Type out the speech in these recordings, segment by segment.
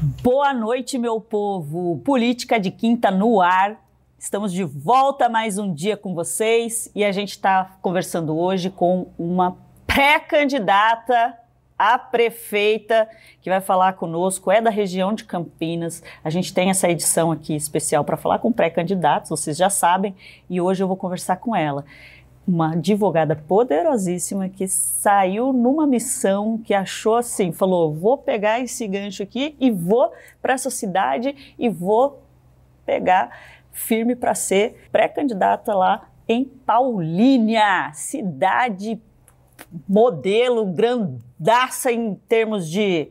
Boa noite, meu povo. Política de Quinta no ar. Estamos de volta mais um dia com vocês e a gente está conversando hoje com uma pré-candidata a prefeita que vai falar conosco, é da região de Campinas. A gente tem essa edição aqui especial para falar com pré-candidatos, vocês já sabem, e hoje eu vou conversar com ela. Uma advogada poderosíssima que saiu numa missão que achou assim, falou, vou pegar esse gancho aqui e vou para essa cidade e vou pegar firme para ser pré-candidata lá em Paulínia, cidade modelo, grandaça em termos de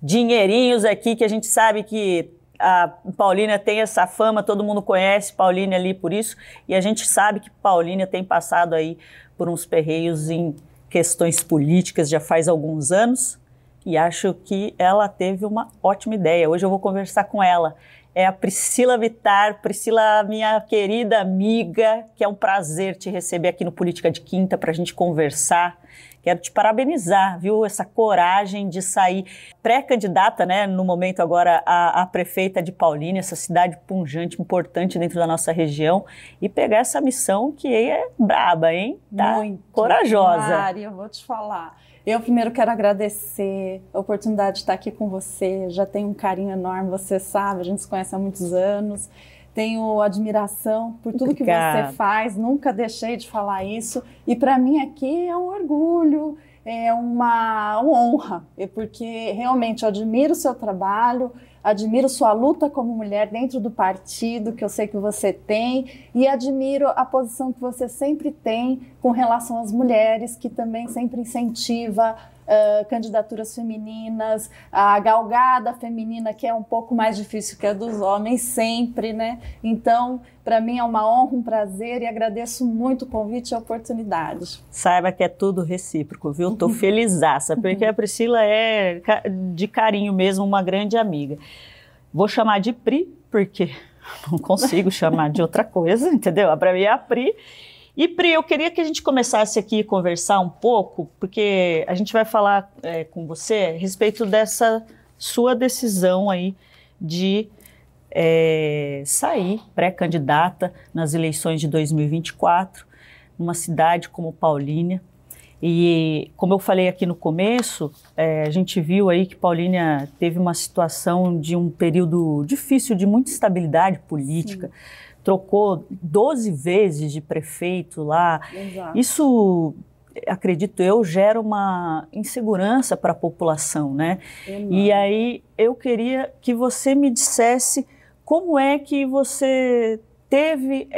dinheirinhos aqui, que a gente sabe que a Paulínia tem essa fama, todo mundo conhece Paulínia ali por isso, e a gente sabe que Paulínia tem passado aí por uns perreios em questões políticas já faz alguns anos, e acho que ela teve uma ótima ideia. Hoje eu vou conversar com ela. É a Priscila Vittar. Priscila, minha querida amiga, que é um prazer te receber aqui no Política de Quinta para a gente conversar. Quero te parabenizar, viu? Essa coragem de sair pré-candidata, né, no momento agora, a prefeita de Paulínia, essa cidade pujante, importante dentro da nossa região, e pegar essa missão que é braba, hein? Tá muito corajosa. Mari, eu vou te falar. Eu primeiro quero agradecer a oportunidade de estar aqui com você. Já tenho um carinho enorme, você sabe, a gente se conhece há muitos anos. Tenho admiração por tudo que você faz, nunca deixei de falar isso. E para mim aqui é um orgulho, é uma honra, porque realmente eu admiro o seu trabalho, admiro sua luta como mulher dentro do partido, que eu sei que você tem, e admiro a posição que você sempre tem com relação às mulheres, que também sempre incentiva candidaturas femininas, a galgada feminina, que é um pouco mais difícil que a dos homens, sempre, né? Então, para mim é uma honra, um prazer, e agradeço muito o convite e a oportunidade. Saiba que é tudo recíproco, viu? Tô felizaça, porque a Priscila é de carinho mesmo, uma grande amiga. Vou chamar de Pri, porque não consigo chamar de outra coisa, entendeu? Para mim é a Pri. E Pri, eu queria que a gente começasse aqui a conversar um pouco, porque a gente vai falar com você a respeito dessa sua decisão aí de sair pré-candidata nas eleições de 2024, numa cidade como Paulínia. E como eu falei aqui no começo, a gente viu aí que Paulínia teve uma situação de um período difícil, de muita instabilidade política. Sim. Trocou 12 vezes de prefeito lá. Exato. Isso, acredito eu, gera uma insegurança para a população, né? E aí eu queria que você me dissesse como é que você teve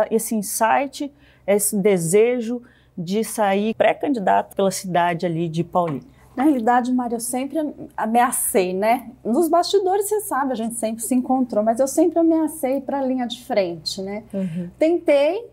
esse insight, esse desejo de sair pré-candidato pela cidade ali de Paulínia. Na realidade, Mário, eu sempre ameacei, né? Nos bastidores, você sabe, a gente sempre se encontrou, mas eu sempre ameacei para a linha de frente, né? Uhum. Tentei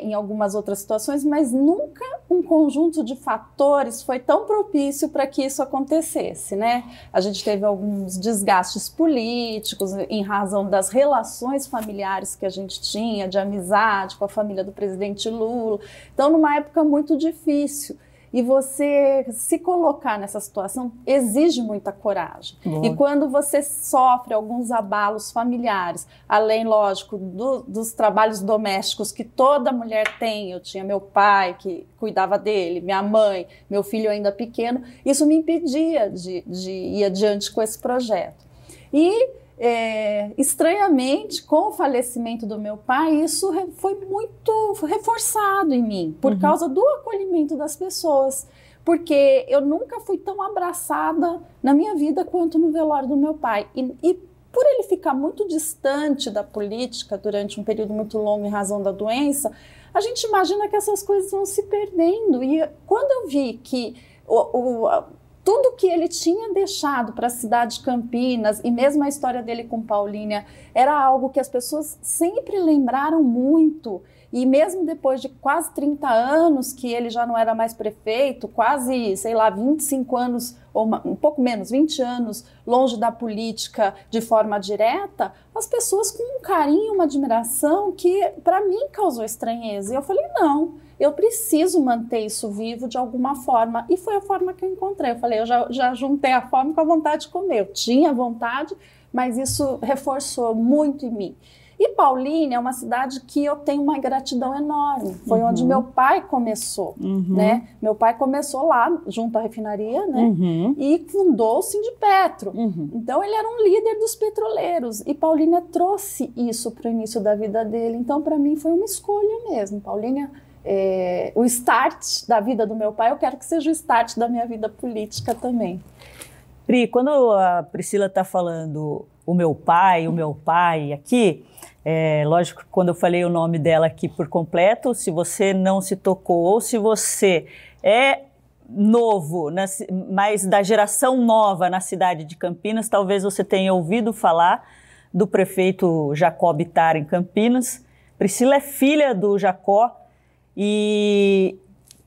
em algumas outras situações, mas nunca um conjunto de fatores foi tão propício para que isso acontecesse, né? A gente teve alguns desgastes políticos em razão das relações familiares que a gente tinha, de amizade com a família do presidente Lula. Então, numa época muito difícil. E você se colocar nessa situação exige muita coragem. Bom. E quando você sofre alguns abalos familiares, além, lógico, dos trabalhos domésticos que toda mulher tem, eu tinha meu pai que cuidava dele, minha mãe, meu filho ainda pequeno, isso me impedia de ir adiante com esse projeto. E estranhamente, com o falecimento do meu pai, isso foi muito reforçado em mim, por causa do acolhimento das pessoas, porque eu nunca fui tão abraçada na minha vida quanto no velório do meu pai. E por ele ficar muito distante da política durante um período muito longo em razão da doença, a gente imagina que essas coisas vão se perdendo. E quando eu vi que tudo que ele tinha deixado para a cidade de Campinas, e mesmo a história dele com Paulínia, era algo que as pessoas sempre lembraram muito. E mesmo depois de quase 30 anos que ele já não era mais prefeito, quase, sei lá, 25 anos, ou um pouco menos, 20 anos longe da política de forma direta, as pessoas com um carinho, uma admiração que para mim causou estranheza. E eu falei, não, eu preciso manter isso vivo de alguma forma. E foi a forma que eu encontrei. Eu falei, eu já juntei a fome com a vontade de comer. Eu tinha vontade, mas isso reforçou muito em mim. E Paulínia é uma cidade que eu tenho uma gratidão enorme. Foi onde meu pai começou, né? Meu pai começou lá, junto à refinaria, né? E fundou o Sindipetro. Então, ele era um líder dos petroleiros. E Paulínia trouxe isso para o início da vida dele. Então, para mim, foi uma escolha mesmo. Paulínia, o start da vida do meu pai, eu quero que seja o start da minha vida política também. Pri, quando a Priscila está falando o meu pai aqui, lógico que quando eu falei o nome dela aqui por completo, se você não se tocou ou se você é novo, mas da geração nova na cidade de Campinas, talvez você tenha ouvido falar do prefeito Jacó Bittar em Campinas. Priscila é filha do Jacó e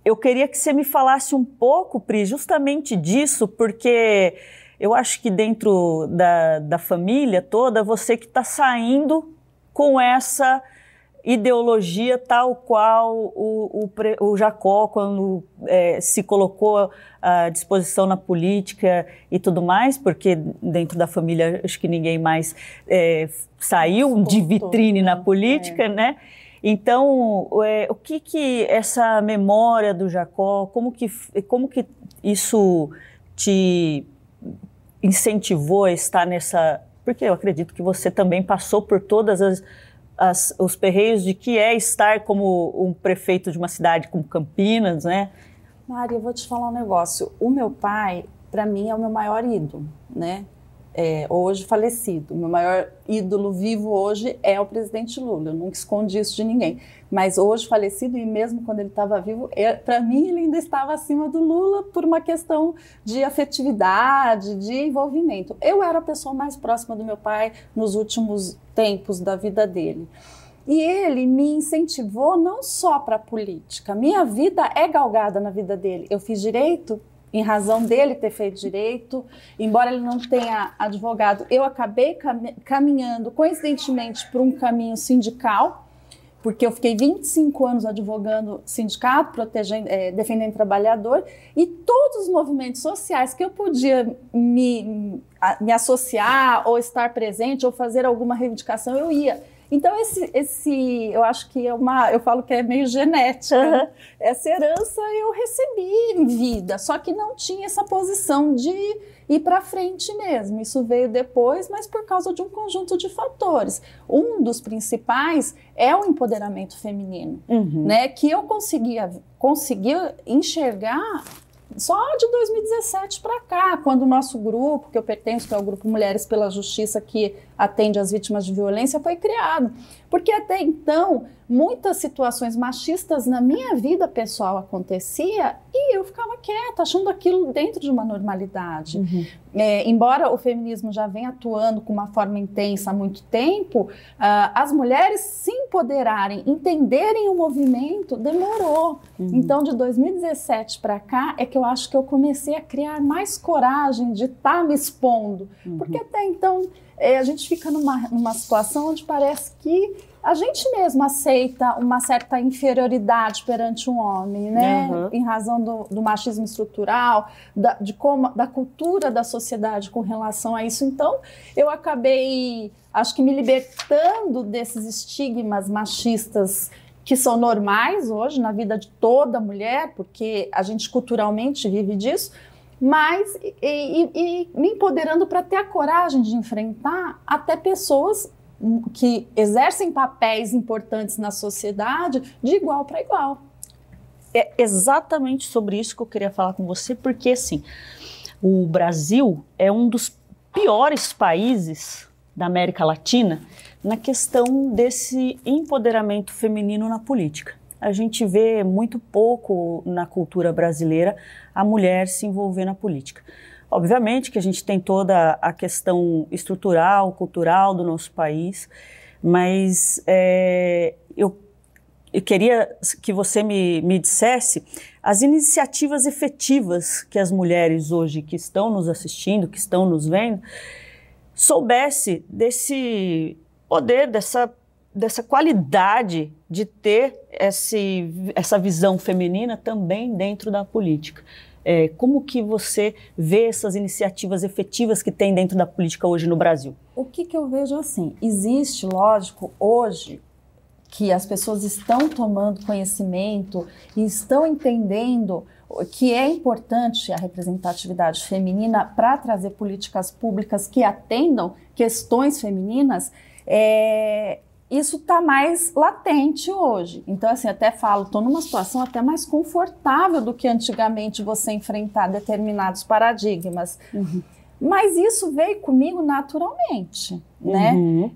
eu queria que você me falasse um pouco, Pri, justamente disso, porque eu acho que dentro da família toda, você que está saindo com essa ideologia tal qual o Jacó, quando se colocou à disposição na política e tudo mais, porque dentro da família acho que ninguém mais saiu de vitrine na política, né? Então, o que essa memória do Jacó, como que isso te incentivou a estar nessa... Porque eu acredito que você também passou por todas os perreios de que é estar como um prefeito de uma cidade como Campinas, né? Mari, eu vou te falar um negócio. O meu pai, para mim, é o meu maior ídolo, né? Hoje falecido. O meu maior ídolo vivo hoje é o presidente Lula. Eu nunca escondi isso de ninguém. Mas hoje falecido, e mesmo quando ele estava vivo, para mim ele ainda estava acima do Lula por uma questão de afetividade, de envolvimento. Eu era a pessoa mais próxima do meu pai nos últimos tempos da vida dele. E ele me incentivou não só para a política. Minha vida é galgada na vida dele. Eu fiz direito em razão dele ter feito direito, embora ele não tenha advogado, eu acabei caminhando, coincidentemente, por um caminho sindical, porque eu fiquei 25 anos advogando sindicato, defendendo trabalhador, e todos os movimentos sociais que eu podia me associar, ou estar presente, ou fazer alguma reivindicação, eu ia. Então, eu acho que eu falo que é meio genética. Essa herança eu recebi em vida, só que não tinha essa posição de ir para frente mesmo. Isso veio depois, mas por causa de um conjunto de fatores. Um dos principais é o empoderamento feminino, né? Que eu consegui enxergar só de 2017 para cá, quando o nosso grupo, que eu pertenço, que é o Grupo Mulheres pela Justiça, que atende as vítimas de violência, foi criado. Porque até então, muitas situações machistas na minha vida pessoal acontecia e eu ficava quieta, achando aquilo dentro de uma normalidade. Embora o feminismo já venha atuando com uma forma intensa há muito tempo, as mulheres se empoderarem, entenderem o movimento, demorou. Então, de 2017 para cá, é que eu acho que eu comecei a criar mais coragem de estar me expondo. Porque até então, a gente fica numa situação onde parece que a gente mesmo aceita uma certa inferioridade perante um homem, né? Em razão do machismo estrutural, da cultura da sociedade com relação a isso. Então, eu acabei, acho que me libertando desses estigmas machistas que são normais hoje na vida de toda mulher, porque a gente culturalmente vive disso, mas e me empoderando para ter a coragem de enfrentar até pessoas que exercem papéis importantes na sociedade de igual para igual. É exatamente sobre isso que eu queria falar com você, porque assim, o Brasil é um dos piores países da América Latina na questão desse empoderamento feminino na política. A gente vê muito pouco na cultura brasileira a mulher se envolver na política. Obviamente que a gente tem toda a questão estrutural, cultural do nosso país, mas eu queria que você me dissesse as iniciativas efetivas que as mulheres hoje que estão nos assistindo, que estão nos vendo, soubesse desse poder, dessa dessa qualidade de ter essa visão feminina também dentro da política. Como que você vê essas iniciativas efetivas que tem dentro da política hoje no Brasil? O que eu vejo assim, existe, lógico, hoje, que as pessoas estão tomando conhecimento e estão entendendo que é importante a representatividade feminina para trazer políticas públicas que atendam questões femininas, isso está mais latente hoje. Então, assim, até falo, estou numa situação até mais confortável do que antigamente você enfrentar determinados paradigmas. Uhum. Mas isso veio comigo naturalmente, né? Uhum.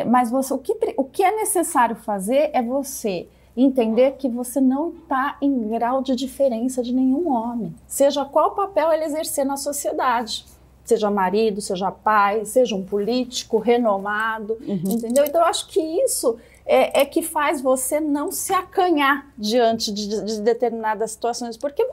Mas o que é necessário fazer é você entender que você não está em grau de diferença de nenhum homem, seja qual papel ele exercer na sociedade. Seja marido, seja pai, seja um político renomado, entendeu? Então, eu acho que isso que faz você não se acanhar diante de determinadas situações. Porque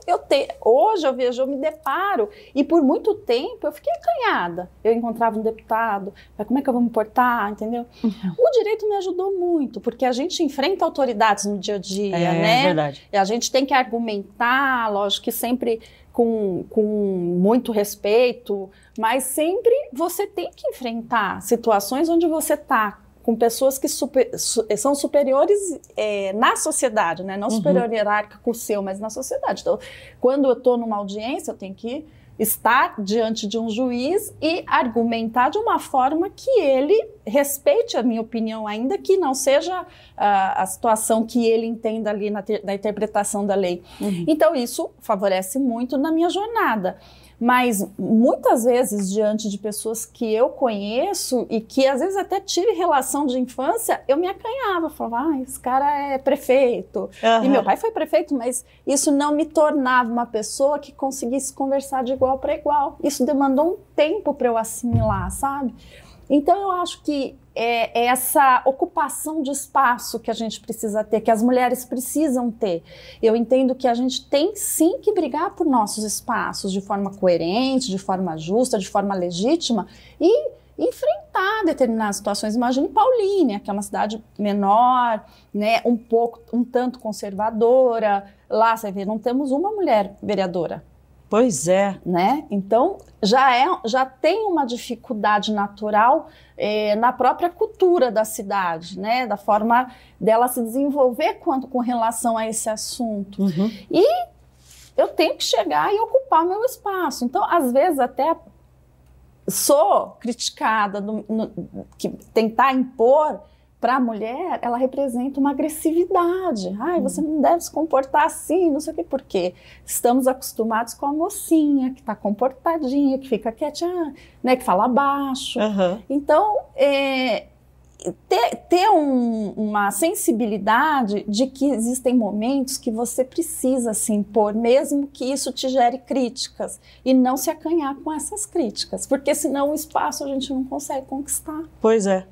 hoje eu me deparo, e por muito tempo eu fiquei acanhada. Eu encontrava um deputado, mas como é que eu vou me portar, entendeu? O direito me ajudou muito, porque a gente enfrenta autoridades no dia a dia, né? É verdade. E a gente tem que argumentar, lógico que sempre com muito respeito, mas sempre você tem que enfrentar situações onde você está com pessoas que são superiores na sociedade, né? Não superior hierárquico seu, mas na sociedade. Então, quando eu estou numa audiência, eu tenho que estar diante de um juiz e argumentar de uma forma que ele respeite a minha opinião, ainda que não seja a situação que ele entenda ali na interpretação da lei. Então, isso favorece muito na minha jornada. Mas, muitas vezes, diante de pessoas que eu conheço e que, às vezes, até tive relação de infância, eu me acanhava, falava, esse cara é prefeito. E meu pai foi prefeito, mas isso não me tornava uma pessoa que conseguisse conversar de igual para igual. Isso demandou um tempo para eu assimilar, sabe? Então, eu acho que é essa ocupação de espaço que a gente precisa ter, que as mulheres precisam ter. Eu entendo que a gente tem sim que brigar por nossos espaços de forma coerente, de forma justa, de forma legítima e enfrentar determinadas situações. Imagine Paulínia, que é uma cidade menor, né, um tanto conservadora. Lá, você vê, não temos uma mulher vereadora. Pois é. Né? Então, já tem uma dificuldade natural na própria cultura da cidade, né? Da forma dela se desenvolver com relação a esse assunto. E eu tenho que chegar e ocupar meu espaço. Então, às vezes, até sou criticada, que tentar impor para a mulher, ela representa uma agressividade. Você não deve se comportar assim, não sei o quê. Por quê? Estamos acostumados com a mocinha, que está comportadinha, que fica quietinha, né, que fala baixo. Então, ter uma sensibilidade de que existem momentos que você precisa se impor, mesmo que isso te gere críticas, e não se acanhar com essas críticas, porque senão o espaço a gente não consegue conquistar. Pois é.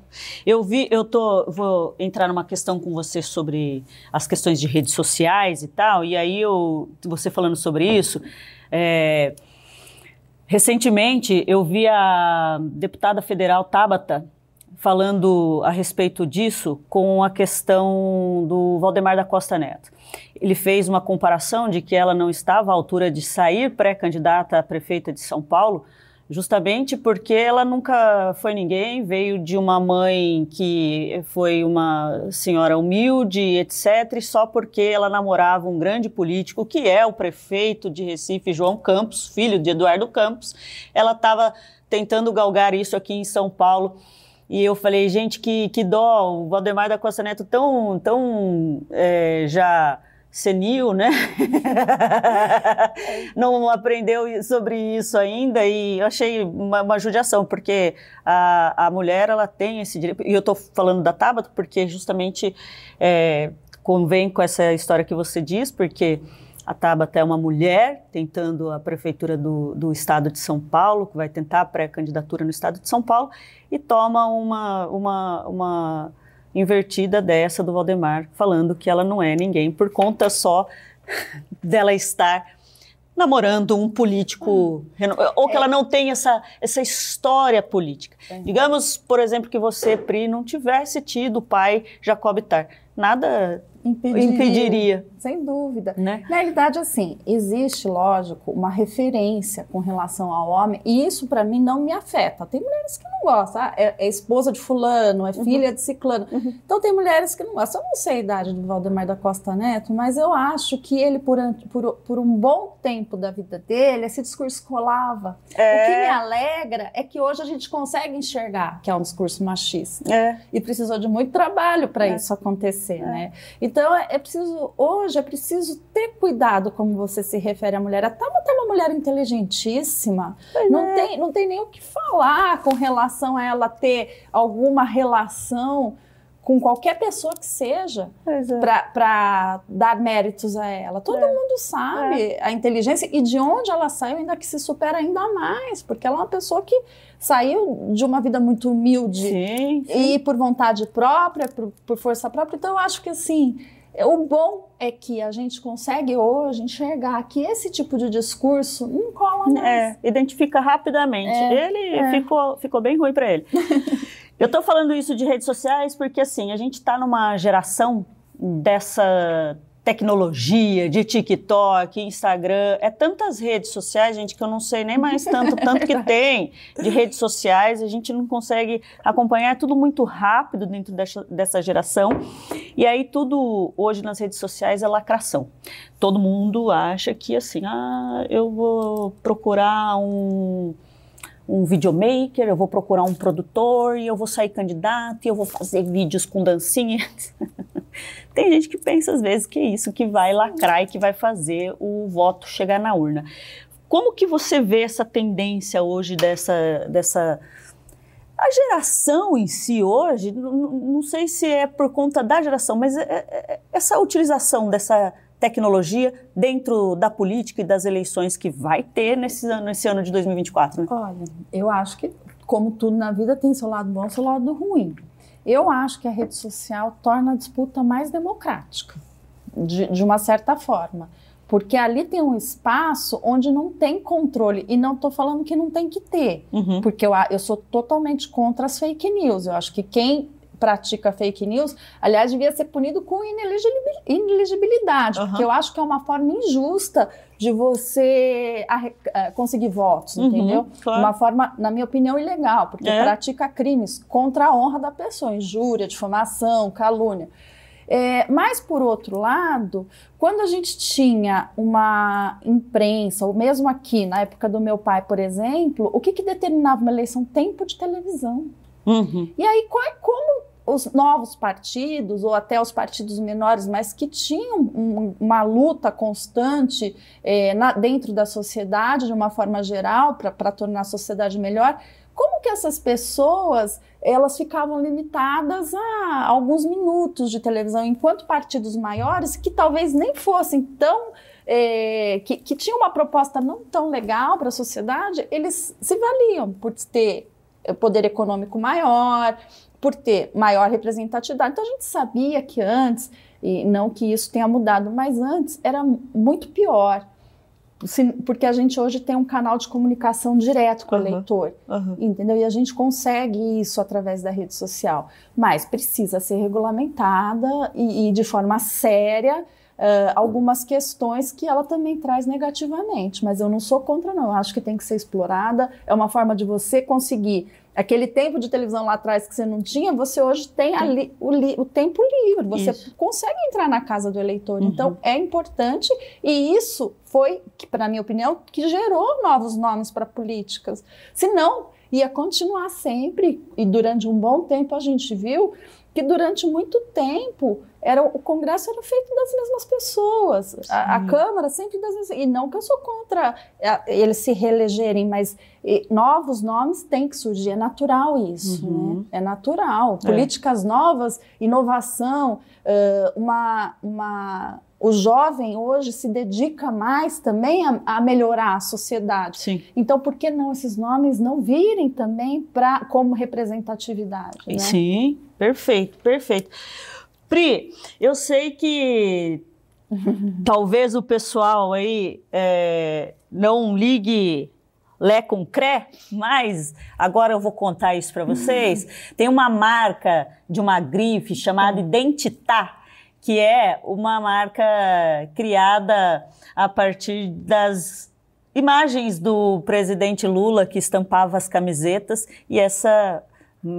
Vou entrar numa questão com você sobre as questões de redes sociais e tal, e aí você falando sobre isso, recentemente eu vi a deputada federal Tabata falando a respeito disso com a questão do Valdemar da Costa Neto. Ele fez uma comparação de que ela não estava à altura de sair pré-candidata a prefeita de São Paulo, justamente porque ela nunca foi ninguém, veio de uma mãe que foi uma senhora humilde, etc., e só porque ela namorava um grande político, que é o prefeito de Recife, João Campos, filho de Eduardo Campos, ela estava tentando galgar isso aqui em São Paulo. E eu falei, gente, que dó, o Valdemar da Costa Neto tão já senil, né? Não aprendeu sobre isso ainda, e eu achei uma judiação, porque a mulher, ela tem esse direito, e eu estou falando da Tabata porque justamente convém com essa história que você diz, porque a Tabata é uma mulher tentando a prefeitura do estado de São Paulo, que vai tentar a pré-candidatura no estado de São Paulo, e toma uma invertida dessa do Valdemar, falando que ela não é ninguém por conta só dela estar namorando um político, ou que ela não tem essa história política. Digamos, por exemplo, que você, Pri, não tivesse tido o pai Jacob Tarr. Nada impediria. Sem dúvida. Né? Na realidade, assim, existe, lógico, uma referência com relação ao homem, e isso para mim não me afeta. Tem mulheres que não gostam, é esposa de fulano, é filha de ciclano. Então tem mulheres que não gostam. Eu não sei a idade do Valdemar da Costa Neto, mas eu acho que ele, por um bom tempo da vida dele, esse discurso colava. O que me alegra é que hoje a gente consegue enxergar que é um discurso machista. E precisou de muito trabalho para isso acontecer, né? Então hoje é preciso ter cuidado como você se refere à mulher. Até uma mulher inteligentíssima, não tem nem o que falar com relação a ela ter alguma relação com qualquer pessoa que seja, para dar méritos a ela. Todo mundo sabe a inteligência e de onde ela saiu, ainda que se supera ainda mais, porque ela é uma pessoa que saiu de uma vida muito humilde e por vontade própria, por força própria. Então eu acho que assim, o bom é que a gente consegue hoje enxergar que esse tipo de discurso não cola mais. Identifica rapidamente. Ele ficou bem ruim para ele. Eu estou falando isso de redes sociais porque assim, a gente está numa geração dessa tecnologia, de TikTok, Instagram, tantas redes sociais, gente, que eu não sei nem mais tanto que tem de redes sociais, a gente não consegue acompanhar, é tudo muito rápido dentro dessa geração, e aí tudo hoje nas redes sociais é lacração. Todo mundo acha que assim, eu vou procurar um videomaker, eu vou procurar um produtor e eu vou sair candidato e eu vou fazer vídeos com dancinhas. Tem gente que pensa às vezes que é isso que vai lacrar e que vai fazer o voto chegar na urna. Como que você vê essa tendência hoje dessa... A geração em si hoje, não sei se é por conta da geração, mas essa utilização dessa tecnologia dentro da política e das eleições que vai ter nesse ano de 2024, né? Olha, eu acho que, como tudo na vida, tem seu lado bom e seu lado ruim. Eu acho que a rede social torna a disputa mais democrática, de uma certa forma. Porque ali tem um espaço onde não tem controle. E não estou falando que não tem que ter. Porque eu sou totalmente contra as fake news. Eu acho que quem pratica fake news, aliás, devia ser punido com inelegibilidade, porque eu acho que é uma forma injusta de você conseguir votos, entendeu? Claro. Uma forma, na minha opinião, ilegal, porque pratica crimes contra a honra da pessoa, injúria, difamação, calúnia. Mas, por outro lado, quando a gente tinha uma imprensa, ou mesmo aqui, na época do meu pai, por exemplo, o que determinava uma eleição? Tempo de televisão. E aí, como os novos partidos, ou até os partidos menores, mas que tinham uma luta constante dentro da sociedade, de uma forma geral, para tornar a sociedade melhor, como que essas pessoas elas ficavam limitadas a alguns minutos de televisão, enquanto partidos maiores, que talvez nem fossem tão... que tinham uma proposta não tão legal para a sociedade, eles se valiam por ter poder econômico maior, por ter maior representatividade. Então a gente sabia que antes, e não que isso tenha mudado, mas antes era muito pior, porque a gente hoje tem um canal de comunicação direto com o eleitor, entendeu? E a gente consegue isso através da rede social, mas precisa ser regulamentada e de forma séria, algumas questões que ela também traz negativamente, mas eu não sou contra não, eu acho que tem que ser explorada, é uma forma de você conseguir aquele tempo de televisão lá atrás que você não tinha, você hoje tem ali o tempo livre, você consegue entrar na casa do eleitor, então é importante e isso foi, na minha opinião, que gerou novos nomes para políticas, senão ia continuar sempre e durante um bom tempo a gente viu que durante muito tempo o Congresso era feito das mesmas pessoas, a Câmara sempre das mesmas, e não que eu sou contra eles se reelegerem, mas novos nomes têm que surgir, é natural isso, né? É natural, políticas novas, inovação, o jovem hoje se dedica mais também a melhorar a sociedade. Sim. Então, por que não esses nomes não virem também como representatividade? Né? Sim, perfeito, perfeito. Pri, eu sei que Talvez o pessoal aí não ligue Lé com Cré, mas agora eu vou contar isso para vocês. Tem uma marca de uma grife chamada Identitá, que é uma marca criada a partir das imagens do presidente Lula que estampava as camisetas, e essa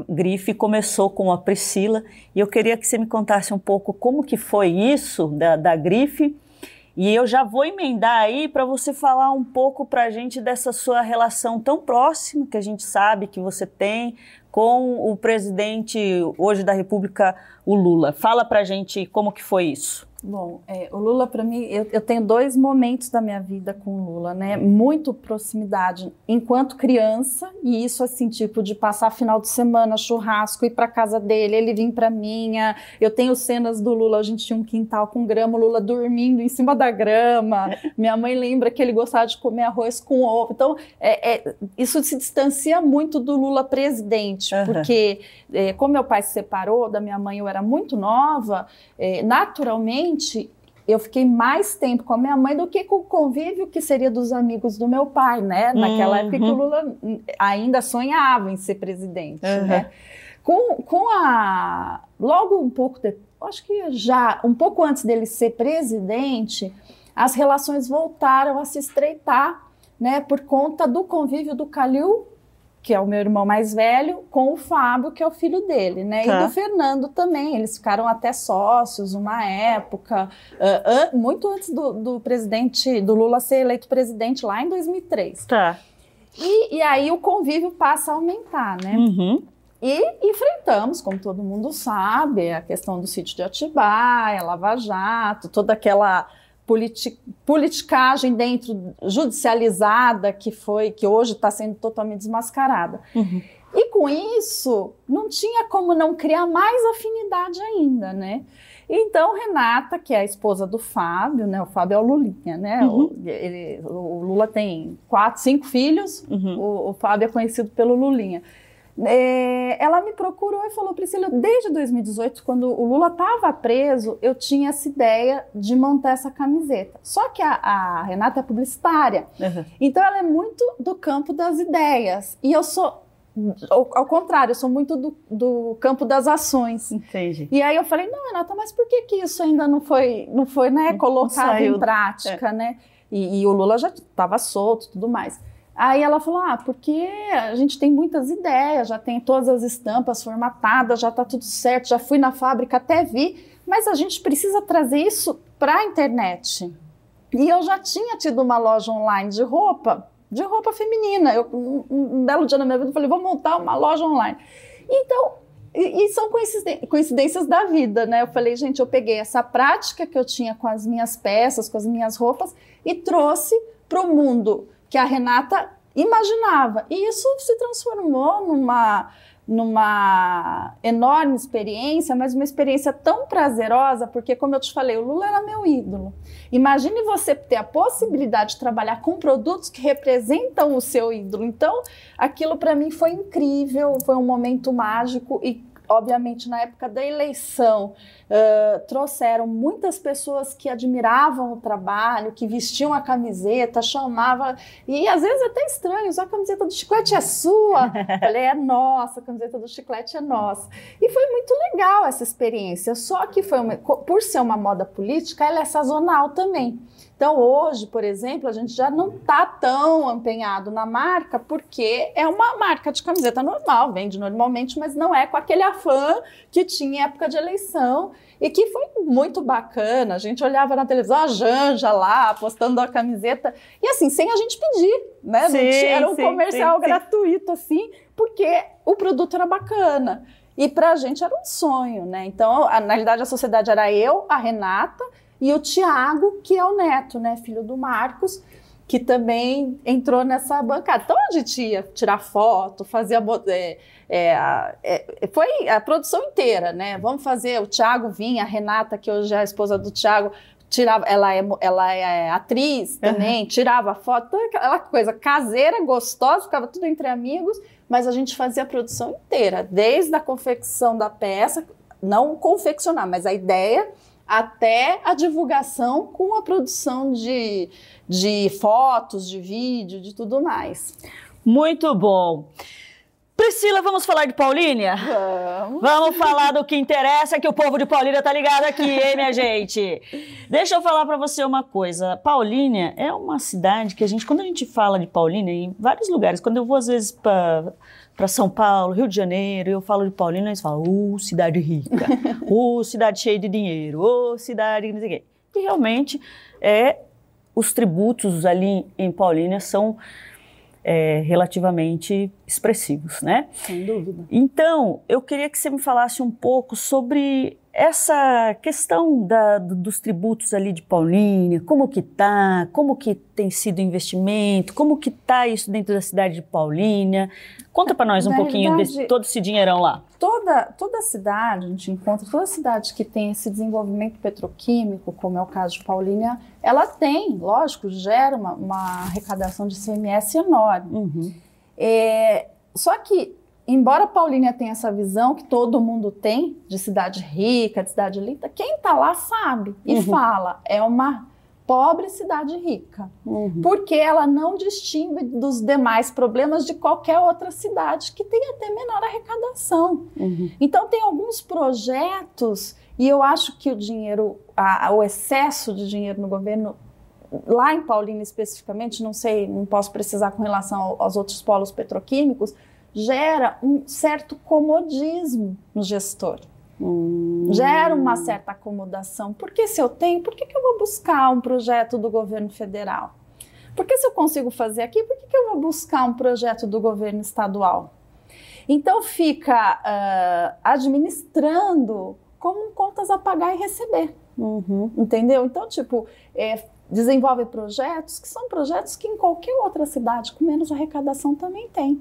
grife começou com a Priscila, e eu queria que você me contasse um pouco como que foi isso da grife. E eu já vou emendar aí para você falar um pouco para a gente dessa sua relação tão próxima que a gente sabe que você tem com o presidente hoje da República, o Lula. Fala para a gente como que foi isso. Bom, o Lula, para mim, eu tenho 2 momentos da minha vida com o Lula, né? Muito proximidade enquanto criança, e isso assim, tipo, de passar final de semana, churrasco, ir para casa dele, ele vir para minha. Eu tenho cenas do Lula, a gente tinha um quintal com grama, o Lula dormindo em cima da grama. Minha mãe lembra que ele gostava de comer arroz com ovo. Então, isso se distancia muito do Lula presidente, porque como meu pai se separou da minha mãe, eu era muito nova, naturalmente, eu fiquei mais tempo com a minha mãe do que com o convívio que seria dos amigos do meu pai, né? Naquela época que o Lula ainda sonhava em ser presidente, né? Logo um pouco depois, acho que já um pouco antes dele ser presidente, as relações voltaram a se estreitar, né? Por conta do convívio do Calil, que é o meu irmão mais velho, com o Fábio, que é o filho dele, né? E do Fernando também, eles ficaram até sócios uma época, muito antes do presidente, do Lula ser eleito presidente lá em 2003. E aí o convívio passa a aumentar, né? E enfrentamos, como todo mundo sabe, a questão do sítio de Atibaia, Lava Jato, toda aquela politicagem dentro, judicializada, que hoje está sendo totalmente desmascarada. E com isso, não tinha como não criar mais afinidade ainda, né? Então, Renata, que é a esposa do Fábio, né? O Fábio é o Lulinha, né? O Lula tem 4, 5 filhos, o Fábio é conhecido pelo Lulinha. Ela me procurou e falou: Priscila, desde 2018, quando o Lula estava preso, eu tinha essa ideia de montar essa camiseta. Só que a Renata é publicitária, então ela é muito do campo das ideias. E eu sou, ao contrário, eu sou muito do campo das ações. Entendi. E aí eu falei: não, Renata, mas por que isso ainda não foi né, colocado em prática, né? E o Lula já estava solto e tudo mais. Aí ela falou: porque a gente tem muitas ideias, já tem todas as estampas formatadas, já está tudo certo, já fui na fábrica, até vi, mas a gente precisa trazer isso para a internet. E eu já tinha tido uma loja online de roupa feminina. Um belo dia na minha vida eu falei: vou montar uma loja online. Então, e são coincidências da vida, né? Eu falei: gente, eu peguei essa prática que eu tinha com as minhas peças, com as minhas roupas, e trouxe para o mundo que a Renata imaginava. E isso se transformou numa enorme experiência, mas uma experiência tão prazerosa, porque, como eu te falei, o Lula era meu ídolo. Imagine você ter a possibilidade de trabalhar com produtos que representam o seu ídolo. Então, aquilo para mim foi incrível, foi um momento mágico e, obviamente, na época da eleição, trouxeram muitas pessoas que admiravam o trabalho, que vestiam a camiseta, chamavam, e às vezes até estranho: a camiseta do Chiclete é sua? Falei: é nossa, a camiseta do Chiclete é nossa. E foi muito legal essa experiência, só que por ser uma moda política, ela é sazonal também. Então, hoje, por exemplo, a gente já não está tão empenhado na marca, porque é uma marca de camiseta normal, vende normalmente, mas não é com aquele afã que tinha em época de eleição, e que foi muito bacana. A gente olhava na televisão a Janja lá, postando a camiseta, e assim, sem a gente pedir, né? Era um comercial gratuito, assim, porque o produto era bacana. E pra gente era um sonho, né? Então, na realidade, a sociedade era eu, a Renata, e o Tiago, que é o neto, né, filho do Marcos, que também entrou nessa bancada. Então a gente ia tirar foto, fazia foi a produção inteira, né? Vamos fazer, o Tiago vinha, a Renata, que hoje é a esposa do Tiago, tirava, ela é atriz também, tirava foto, toda aquela coisa caseira, gostosa, ficava tudo entre amigos, mas a gente fazia a produção inteira, desde a confecção da peça, não confeccionar, mas a ideia, até a divulgação com a produção de fotos, de vídeo, de tudo mais. Muito bom. Priscila, vamos falar de Paulínia? Vamos falar do que interessa, que o povo de Paulínia tá ligado aqui, hein, minha gente? Deixa eu falar para você uma coisa. Paulínia é uma cidade que quando a gente fala de Paulínia, em vários lugares, quando eu vou às vezes para São Paulo, Rio de Janeiro, eu falo de Paulínia, eles falam, cidade rica, cidade cheia de dinheiro, cidade não sei o quê. E realmente, os tributos ali em Paulínia são relativamente expressivos, né? Sem dúvida. Então, eu queria que você me falasse um pouco sobre essa questão dos tributos ali de Paulínia, como que tem sido o investimento, como que tá isso dentro da cidade de Paulínia. Conta para nós um pouquinho de todo esse dinheirão lá. Toda cidade, a gente encontra, toda cidade que tem esse desenvolvimento petroquímico, como é o caso de Paulínia, ela tem, lógico, gera uma arrecadação de ICMS enorme. Só que, embora Paulínia tenha essa visão que todo mundo tem, de cidade rica, de cidade linda, quem está lá sabe e fala, é uma pobre cidade rica, porque ela não distingue dos demais problemas de qualquer outra cidade que tem até menor arrecadação. Então tem alguns projetos, e eu acho que o dinheiro, o excesso de dinheiro no governo, lá em Paulínia especificamente, não sei, não posso precisar com relação aos outros polos petroquímicos, gera um certo comodismo no gestor. Gera uma certa acomodação. Porque se eu tenho, por que eu vou buscar um projeto do governo federal? Porque se eu consigo fazer aqui, por que eu vou buscar um projeto do governo estadual? Então fica administrando como contas a pagar e receber. Entendeu? Então, desenvolve projetos que são projetos que em qualquer outra cidade com menos arrecadação também tem.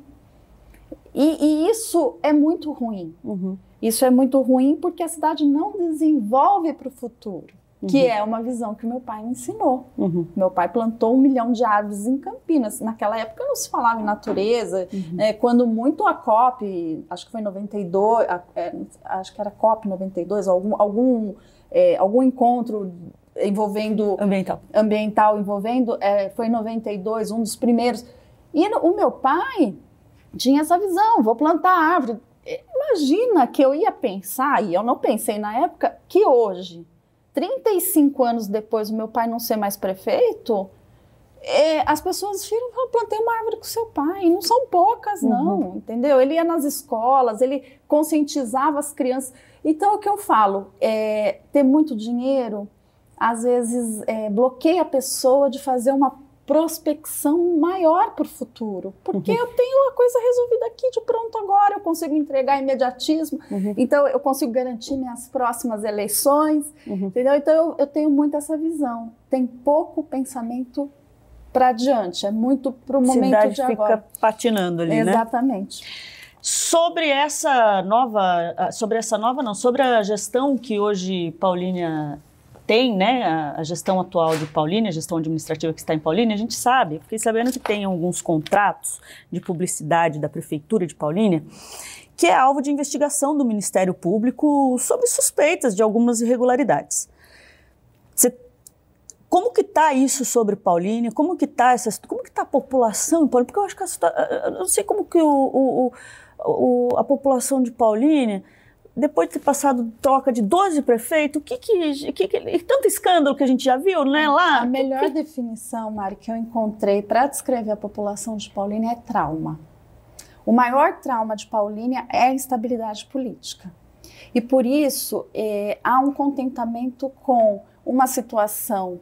E isso é muito ruim. Isso é muito ruim porque a cidade não desenvolve para o futuro, que é uma visão que meu pai me ensinou. Meu pai plantou 1 milhão de árvores em Campinas. Naquela época não se falava em natureza. Quando muito a COP, acho que foi em 92, acho que era COP 92, algum encontro envolvendo ambiental envolvendo, foi em 92, um dos primeiros. E o meu pai tinha essa visão, vou plantar árvore. Imagina que eu ia pensar, e eu não pensei na época, que hoje, 35 anos depois do meu pai não ser mais prefeito, as pessoas viram, eu plantei uma árvore com seu pai, e não são poucas não, entendeu? Ele ia nas escolas, ele conscientizava as crianças. Então o que eu falo, ter muito dinheiro, às vezes bloqueia a pessoa de fazer uma prospecção maior para o futuro, porque eu tenho a coisa resolvida aqui de pronto agora, eu consigo entregar imediatismo, então eu consigo garantir minhas próximas eleições, entendeu? Então eu tenho muito essa visão, tem pouco pensamento para adiante, é muito para o momento de agora. Fica patinando ali, né? Exatamente. Sobre a gestão que hoje Paulínia tem, né, a gestão atual de Paulínia, a gestão administrativa que está em Paulínia, a gente sabe, fiquei sabendo que tem alguns contratos de publicidade da Prefeitura de Paulínia, que é alvo de investigação do Ministério Público sobre suspeitas de algumas irregularidades. Como que está isso sobre Paulínia? Como que está a população em Paulínia? Porque eu acho que eu não sei como que a população de Paulínia, depois de ter passado troca de 12 prefeitos, tanto escândalo que a gente já viu, né, lá? A melhor definição, Mari, que eu encontrei para descrever a população de Paulínia é trauma. O maior trauma de Paulínia é a instabilidade política. E por isso há um contentamento com uma situação,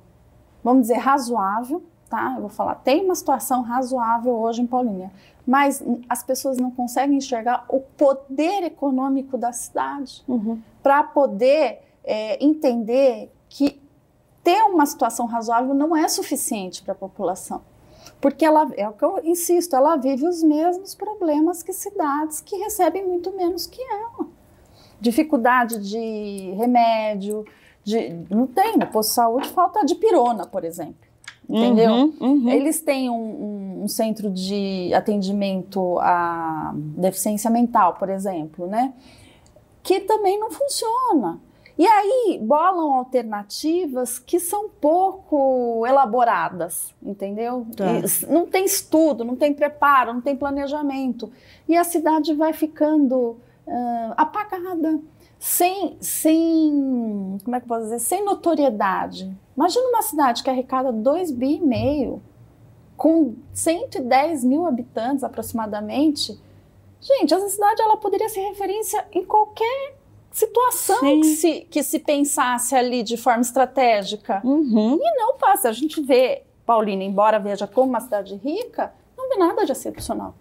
vamos dizer, razoável, tá? Eu vou falar, tem uma situação razoável hoje em Paulínia, mas as pessoas não conseguem enxergar o poder econômico da cidade para poder entender que ter uma situação razoável não é suficiente para a população. Porque ela, é o que eu insisto, ela vive os mesmos problemas que cidades que recebem muito menos que ela. Dificuldade de remédio, não tem, no posto de saúde falta dipirona, por exemplo. Entendeu? Eles têm um centro de atendimento à deficiência mental, por exemplo, né? Que também não funciona. E aí bolam alternativas que ssão pouco elaboradas, entendeu? Tá. Não tem estudo, não tem preparo, não tem planejamento. E a cidade vai ficando apagada, sem, como é que eu posso dizer? Sem notoriedade. Imagina uma cidade que arrecada 2,5 bi, com 110 mil habitantes aproximadamente. Gente, essa cidade ela poderia ser referência em qualquer situação que se pensasse ali de forma estratégica. E não passa. A gente vê Paulínia, embora veja como uma cidade rica, não vê nada de excepcional.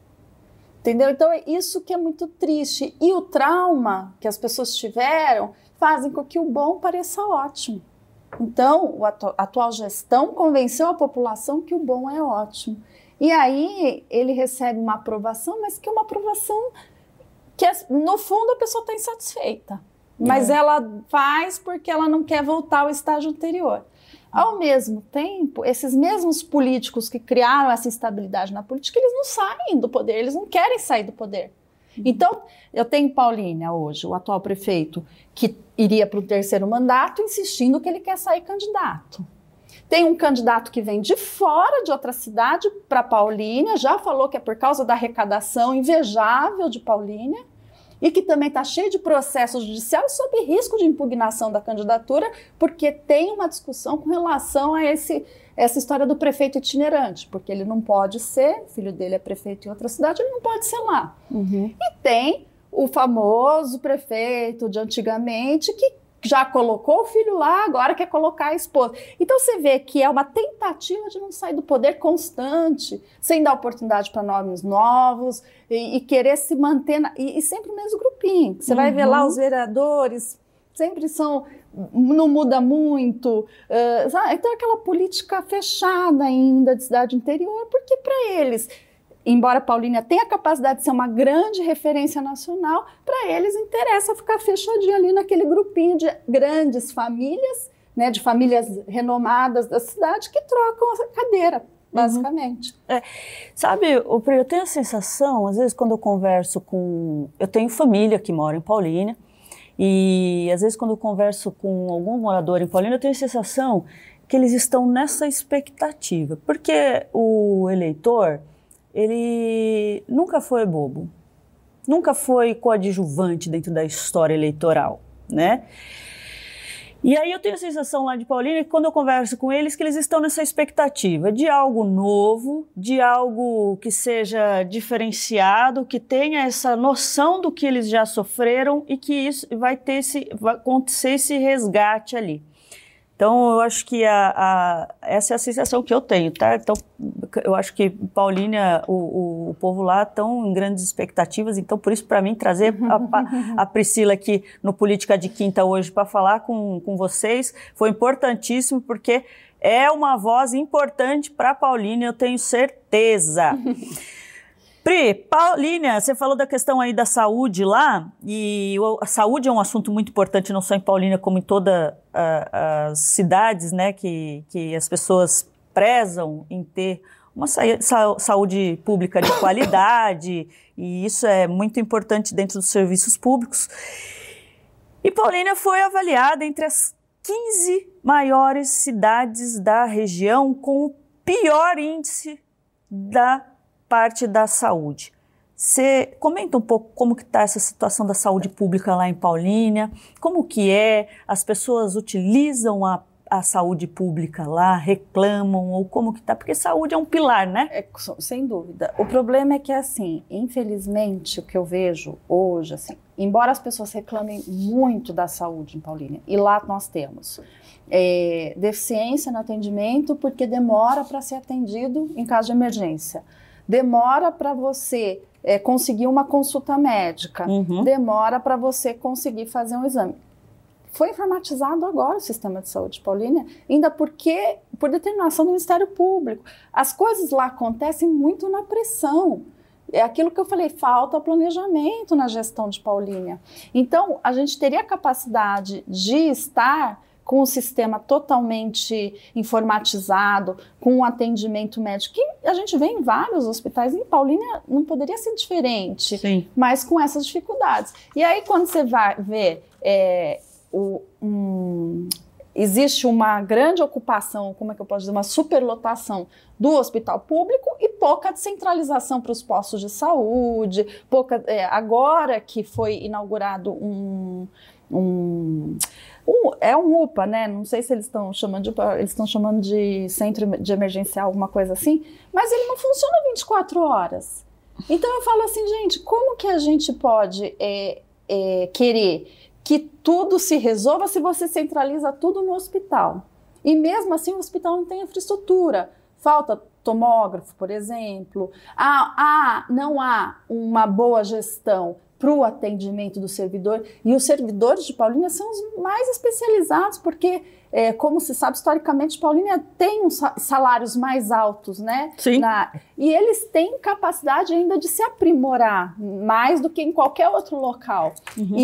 Entendeu? Então é isso que é muito triste. E o trauma que as pessoas tiveram fazem com que o bom pareça ótimo. Então, a atual gestão convenceu a população que o bom é ótimo. E aí ele recebe uma aprovação, mas que é uma aprovação que, no fundo, a pessoa está insatisfeita. Mas ela faz porque ela não quer voltar ao estágio anterior. Ao mesmo tempo, esses mesmos políticos que criaram essa instabilidade na política, eles não saem do poder, eles não querem sair do poder. Então, eu tenho Paulínia hoje, o atual prefeito, que iria para o 3º mandato, insistindo que ele quer sair candidato. Tem um candidato que vem de fora de outra cidade para Paulínia, já falou que é por causa da arrecadação invejável de Paulínia, e que também está cheio de processos judiciais sob risco de impugnação da candidatura, porque tem uma discussão com relação a essa história do prefeito itinerante, porque ele não pode ser, o filho dele é prefeito em outra cidade, ele não pode ser lá. E tem o famoso prefeito de antigamente, que já colocou o filho lá, agora quer colocar a esposa. Então você vê que é uma tentativa de não sair do poder constante, sem dar oportunidade para nomes novos e querer se manter, e sempre o mesmo grupinho. Você vai ver lá os vereadores, sempre são, não muda muito. Então aquela política fechada ainda de cidade interior, porque para eles, embora Paulínia tenha a capacidade de ser uma grande referência nacional, para eles interessa ficar fechadinho ali naquele grupinho de grandes famílias, né, de famílias renomadas da cidade que trocam a cadeira, basicamente. Sabe, eu tenho a sensação, às vezes quando eu converso com... Eu tenho família que mora em Paulínia, e às vezes quando eu converso com algum morador em Paulínia, eu tenho a sensação que eles estão nessa expectativa, porque o eleitor... ele nunca foi bobo, nunca foi coadjuvante dentro da história eleitoral, né? E aí eu tenho a sensação lá de Paulínia que quando eu converso com eles, que eles estão nessa expectativa de algo novo, de algo que seja diferenciado, que tenha essa noção do que eles já sofreram e que isso vai acontecer esse resgate ali. Então, eu acho que essa é a sensação que eu tenho, tá? Então, eu acho que Paulínia, o povo lá estão em grandes expectativas, então, por isso, para mim, trazer a Priscila aqui no Política de Quinta hoje para falar com vocês foi importantíssimo, porque é uma voz importante para Paulínia, eu tenho certeza. Pri, Paulínia, você falou da questão aí da saúde lá, e a saúde é um assunto muito importante, não só em Paulínia, como em todas as cidades, né, que as pessoas prezam em ter uma saúde pública de qualidade, e isso é muito importante dentro dos serviços públicos. E Paulínia foi avaliada entre as 15 maiores cidades da região com o pior índice da parte da saúde. Você comenta um pouco como que está essa situação da saúde pública lá em Paulínia, como que as pessoas utilizam a saúde pública lá, reclamam, ou como que está? Porque saúde é um pilar, né? Sem dúvida. O problema é que, assim, infelizmente, o que eu vejo hoje, assim, embora as pessoas reclamem muito da saúde em Paulínia, e lá nós temos deficiência no atendimento porque demora para ser atendido em caso de emergência. Demora para você conseguir uma consulta médica, demora para você conseguir fazer um exame. Foi informatizado agora o sistema de saúde de Paulínia, ainda porque, por determinação do Ministério Público, as coisas lá acontecem muito na pressão. É aquilo que eu falei, falta planejamento na gestão de Paulínia. Então, a gente teria a capacidade de estar com um sistema totalmente informatizado, com um atendimento médico, que a gente vê em vários hospitais, em Paulínia não poderia ser diferente, Sim. mas com essas dificuldades. E aí, quando você vai ver existe uma grande ocupação, como é que eu posso dizer, uma superlotação do hospital público e pouca descentralização para os postos de saúde, agora que foi inaugurado um UPA, né? Não sei se eles estão chamando de centro de emergencial, alguma coisa assim, mas ele não funciona 24 horas. Então eu falo assim, gente, como que a gente pode querer que tudo se resolva se você centraliza tudo no hospital? E mesmo assim o hospital não tem infraestrutura. Falta tomógrafo, por exemplo. Não há uma boa gestão para o atendimento do servidor. E os servidores de Paulínia são os mais especializados, porque, como se sabe, historicamente, Paulínia tem salários mais altos, né? Sim. E eles têm capacidade ainda de se aprimorar, mais do que em qualquer outro local. Uhum.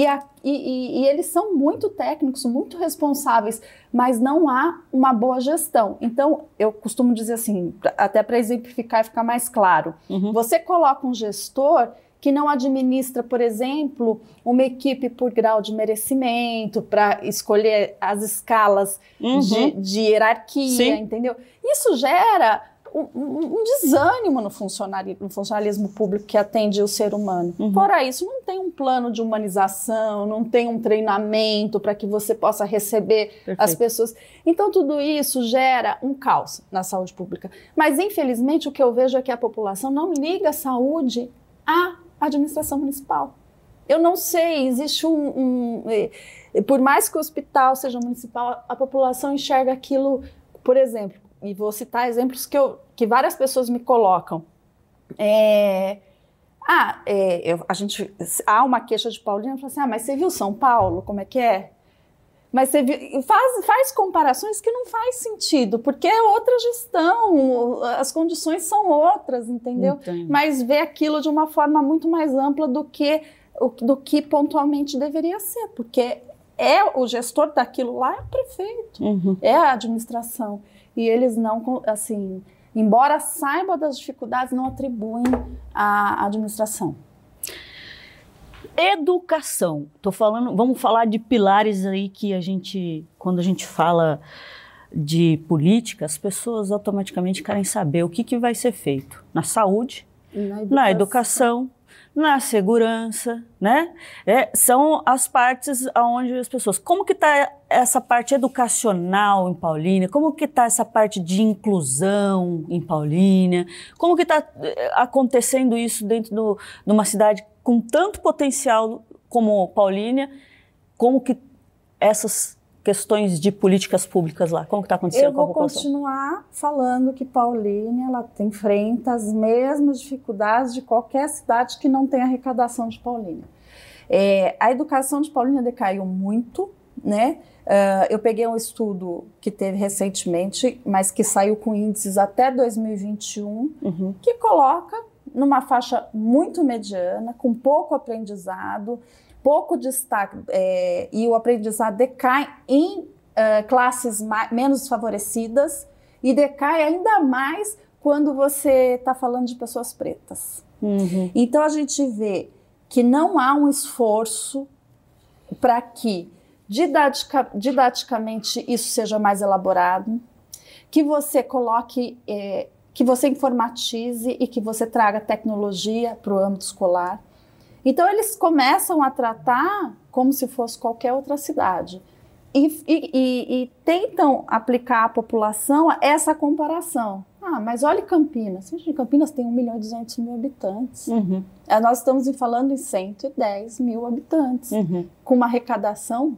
E eles são muito técnicos, muito responsáveis, mas não há uma boa gestão. Então, eu costumo dizer assim, até para exemplificar e ficar mais claro, você coloca um gestor que não administra, por exemplo, uma equipe por grau de merecimento, para escolher as escalas de hierarquia, sim, entendeu? Isso gera um desânimo no funcionalismo público que atende o ser humano. Fora isso, não tem um plano de humanização, não tem um treinamento para que você possa receber perfeito as pessoas. Então, tudo isso gera um caos na saúde pública. Mas, infelizmente, o que eu vejo é que a população não liga a saúde à administração municipal. Eu não sei, existe por mais que o hospital seja municipal, a população enxerga aquilo, por exemplo, e vou citar exemplos que várias pessoas me colocam. Há uma queixa de Paulínia, fala assim, mas você viu São Paulo, como é que é? Mas você faz comparações que não faz sentido, porque é outra gestão, as condições são outras, entendeu? Entendi. Mas vê aquilo de uma forma muito mais ampla do que pontualmente deveria ser, porque o gestor daquilo lá é o prefeito, é a administração. E eles não, assim, embora saibam das dificuldades, não atribuem à administração. Educação, vamos falar de pilares aí que quando a gente fala de política, as pessoas automaticamente querem saber o que vai ser feito na saúde, na educação, na segurança, né? São as partes onde as pessoas... Como que está essa parte educacional em Paulínia? Como que está essa parte de inclusão em Paulínia? Como que está acontecendo isso dentro de uma cidade com tanto potencial como Paulínia? Como que essas questões de políticas públicas lá, como que está acontecendo com a população? Eu vou continuar falando que Paulínia ela enfrenta as mesmas dificuldades de qualquer cidade que não tem arrecadação de Paulínia. A educação de Paulínia decaiu muito, né? Eu peguei um estudo que teve recentemente, mas que saiu com índices até 2021, que coloca numa faixa muito mediana, com pouco aprendizado, pouco destaque, e o aprendizado decai em classes menos favorecidas e decai ainda mais quando você está falando de pessoas pretas. Então a gente vê que não há um esforço para que didaticamente isso seja mais elaborado, que você coloque, que você informatize e que você traga tecnologia para o âmbito escolar. Então eles começam a tratar como se fosse qualquer outra cidade e tentam aplicar à população essa comparação. Mas olha Campinas. Campinas tem 1.200.000 habitantes. Nós estamos falando em 110 mil habitantes, com uma arrecadação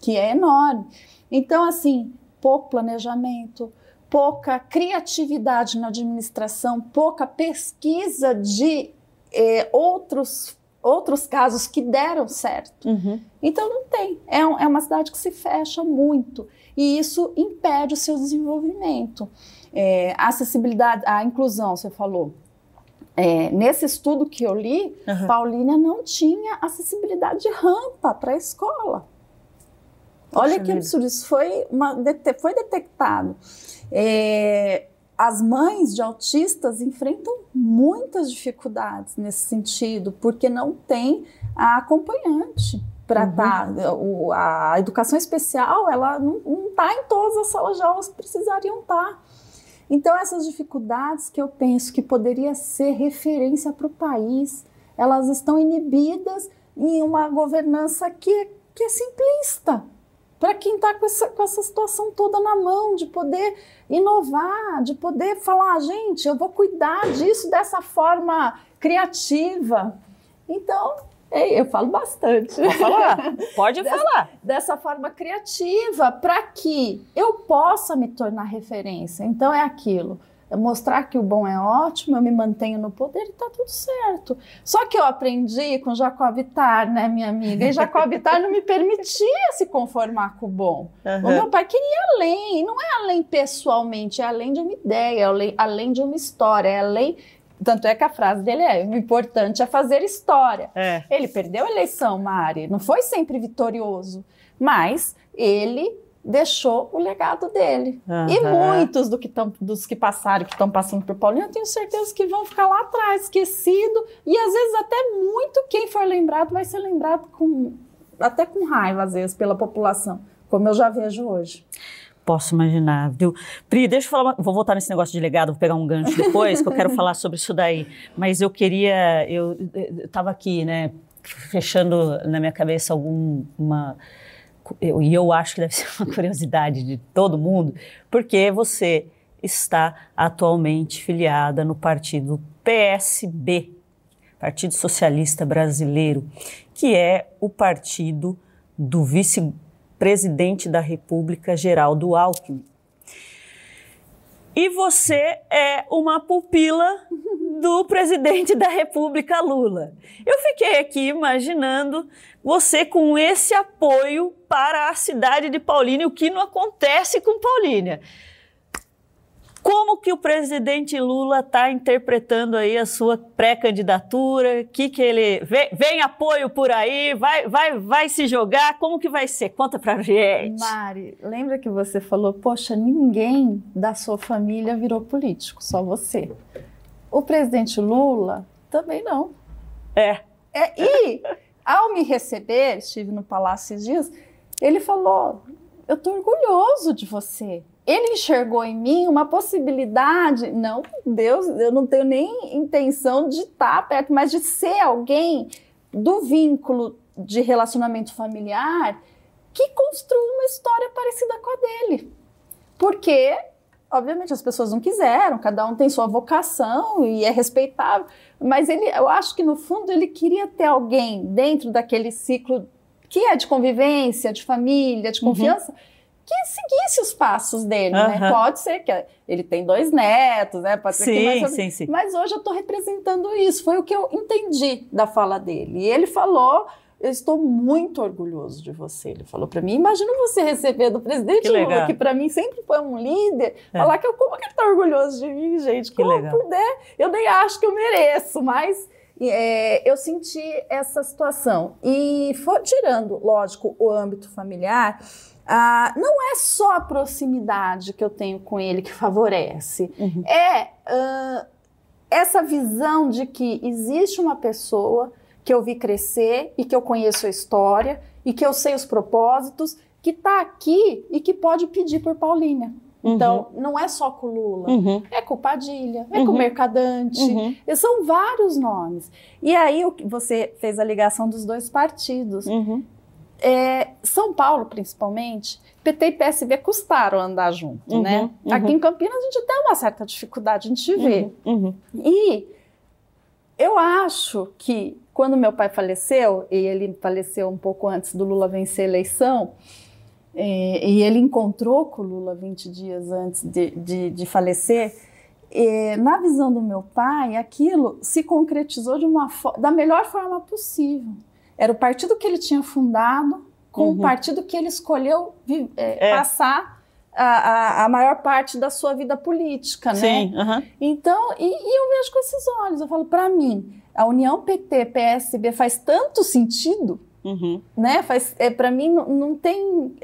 que é enorme. Então, assim, pouco planejamento, pouca criatividade na administração, pouca pesquisa de outros casos que deram certo. Então não tem, é uma cidade que se fecha muito e isso impede o seu desenvolvimento. A acessibilidade, a inclusão, você falou, nesse estudo que eu li, Paulínia não tinha acessibilidade de rampa para a escola. Olha que absurdo, isso foi detectado. As mães de autistas enfrentam muitas dificuldades nesse sentido, porque não tem a acompanhante. para a educação especial, ela não está em todas as salas de aulas que precisariam estar. Então, essas dificuldades que eu penso que poderia ser referência para o país, elas estão inibidas em uma governança que é simplista. Para quem está com essa situação toda na mão, de poder inovar, de poder falar, gente, eu vou cuidar disso dessa forma criativa. Então, eu falo bastante. Pode falar, pode falar. Dessa forma criativa, para que eu possa me tornar referência. Então, é aquilo. Mostrar que o bom é ótimo, eu me mantenho no poder e está tudo certo. Só que eu aprendi com Jacob Ittar, né, minha amiga? E Jacob Ittar não me permitia se conformar com o bom. O meu pai queria além, e não é além pessoalmente, é além de uma ideia, é além de uma história, é além... Tanto é que a frase dele o importante é fazer história. Ele perdeu a eleição, Mari, não foi sempre vitorioso, mas ele deixou o legado dele. E muitos dos que passaram, que estão passando por Paulínia, eu tenho certeza que vão ficar lá atrás, esquecido, e às vezes até muito quem for lembrado vai ser lembrado até com raiva, às vezes, pela população, como eu já vejo hoje. Posso imaginar, viu? Pri, deixa eu falar, vou voltar nesse negócio de legado, vou pegar um gancho depois, que eu quero falar sobre isso daí, mas eu estava aqui, né, fechando na minha cabeça e eu acho que deve ser uma curiosidade de todo mundo, porque você está atualmente filiada no partido PSB, Partido Socialista Brasileiro, que é o partido do vice-presidente da República, Geraldo Alckmin. E você é uma pupila do presidente da República, Lula. Eu fiquei aqui imaginando você com esse apoio para a cidade de Paulínia, o que não acontece com Paulínia. Como que o presidente Lula está interpretando aí a sua pré-candidatura? Que ele vem apoio por aí? Vai se jogar? Como que vai ser? Conta pra gente. Mari, lembra que você falou, poxa, ninguém da sua família virou político, só você. O presidente Lula também não. E ao me receber, estive no Palácio esses dias, ele falou, eu estou orgulhoso de você. Ele enxergou em mim uma possibilidade, não, Deus, eu não tenho nem intenção de estar perto, mas de ser alguém do vínculo de relacionamento familiar que construiu uma história parecida com a dele. Porque, obviamente, as pessoas não quiseram, cada um tem sua vocação e é respeitável, mas eu acho que, no fundo, ele queria ter alguém dentro daquele ciclo que é de convivência, de família, de confiança, que seguisse os passos dele, né? Pode ser que ele tem 2 netos, né? Pode ser que mais... Sim. Mas hoje eu estou representando isso, foi o que eu entendi da fala dele. E ele falou, eu estou muito orgulhoso de você. Ele falou para mim, imagina você receber do presidente Lula, que para mim sempre foi um líder, falar que como que ele está orgulhoso de mim, gente? Que legal. Eu nem acho que eu mereço, mas... eu senti essa situação. E tirando, lógico, o âmbito familiar... não é só a proximidade que eu tenho com ele que favorece, essa visão de que existe uma pessoa que eu vi crescer e que eu conheço a história e que eu sei os propósitos, que está aqui e que pode pedir por Paulínia. Então, não é só com o Lula, é com o Padilha, é com o Mercadante, são vários nomes. E aí você fez a ligação dos 2 partidos. São Paulo, principalmente, PT e PSB custaram andar junto, né? Aqui em Campinas a gente tem uma certa dificuldade, a gente vê. E eu acho que quando meu pai faleceu, e ele faleceu um pouco antes do Lula vencer a eleição, e ele encontrou com o Lula 20 dias antes de falecer, na visão do meu pai, aquilo se concretizou da melhor forma possível. Era o partido que ele tinha fundado com o partido que ele escolheu passar a maior parte da sua vida política, né? Sim, Então, e eu vejo com esses olhos, eu falo, para mim, a união PT-PSB faz tanto sentido Né? Para mim, não tem...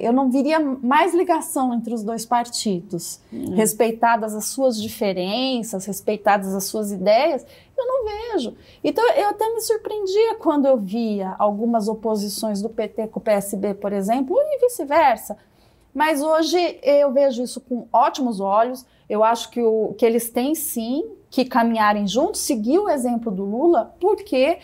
eu não viria mais ligação entre os dois partidos. Respeitadas as suas diferenças, respeitadas as suas ideias, eu não vejo. Então, eu até me surpreendia quando eu via algumas oposições do PT com o PSB, por exemplo, e vice-versa. Mas hoje eu vejo isso com ótimos olhos. Eu acho que eles têm, sim, que caminharem juntos, seguir o exemplo do Lula, porque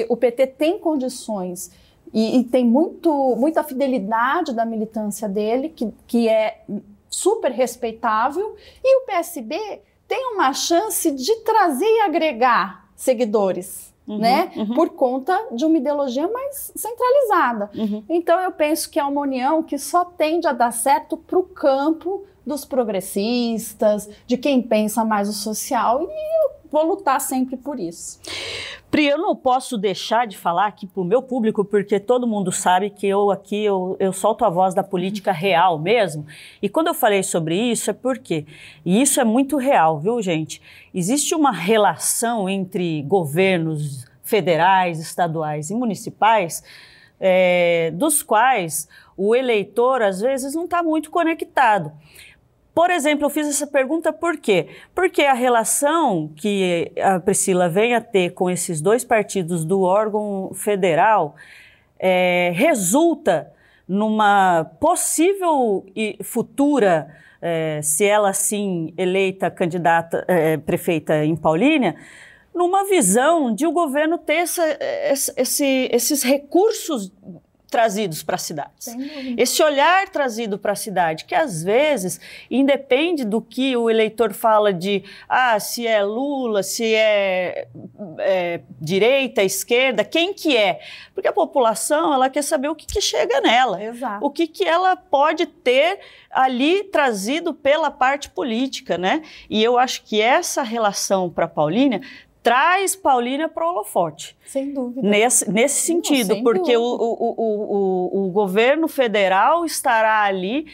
o PT tem condições e tem muita fidelidade da militância dele, que é super respeitável, e o PSB tem uma chance de trazer e agregar seguidores, né? Por conta de uma ideologia mais centralizada. Então eu penso que é uma união que só tende a dar certo para o campo dos progressistas, de quem pensa mais o social, e eu vou lutar sempre por isso. Pri, eu não posso deixar de falar aqui para o meu público, porque todo mundo sabe que eu solto a voz da política real mesmo, e quando eu falei sobre isso é porque, e isso é muito real, viu, gente? Existe uma relação entre governos federais, estaduais e municipais, dos quais o eleitor às vezes não está muito conectado. Por exemplo, eu fiz essa pergunta por quê? Porque a relação que a Priscila vem a ter com esses dois partidos do órgão federal resulta numa possível e futura, se ela assim eleita candidata prefeita em Paulínia, numa visão de o governo ter esses recursos trazidos para a cidade. Esse olhar trazido para a cidade, que às vezes independe do que o eleitor fala de se é Lula, se é direita, esquerda, quem que é? Porque a população, ela quer saber o que chega nela. Exato. O que ela pode ter ali trazido pela parte política, né? E eu acho que essa relação para Paulínia traz Paulínia para o holofote. Sem dúvida. Nesse sentido, porque o governo federal estará ali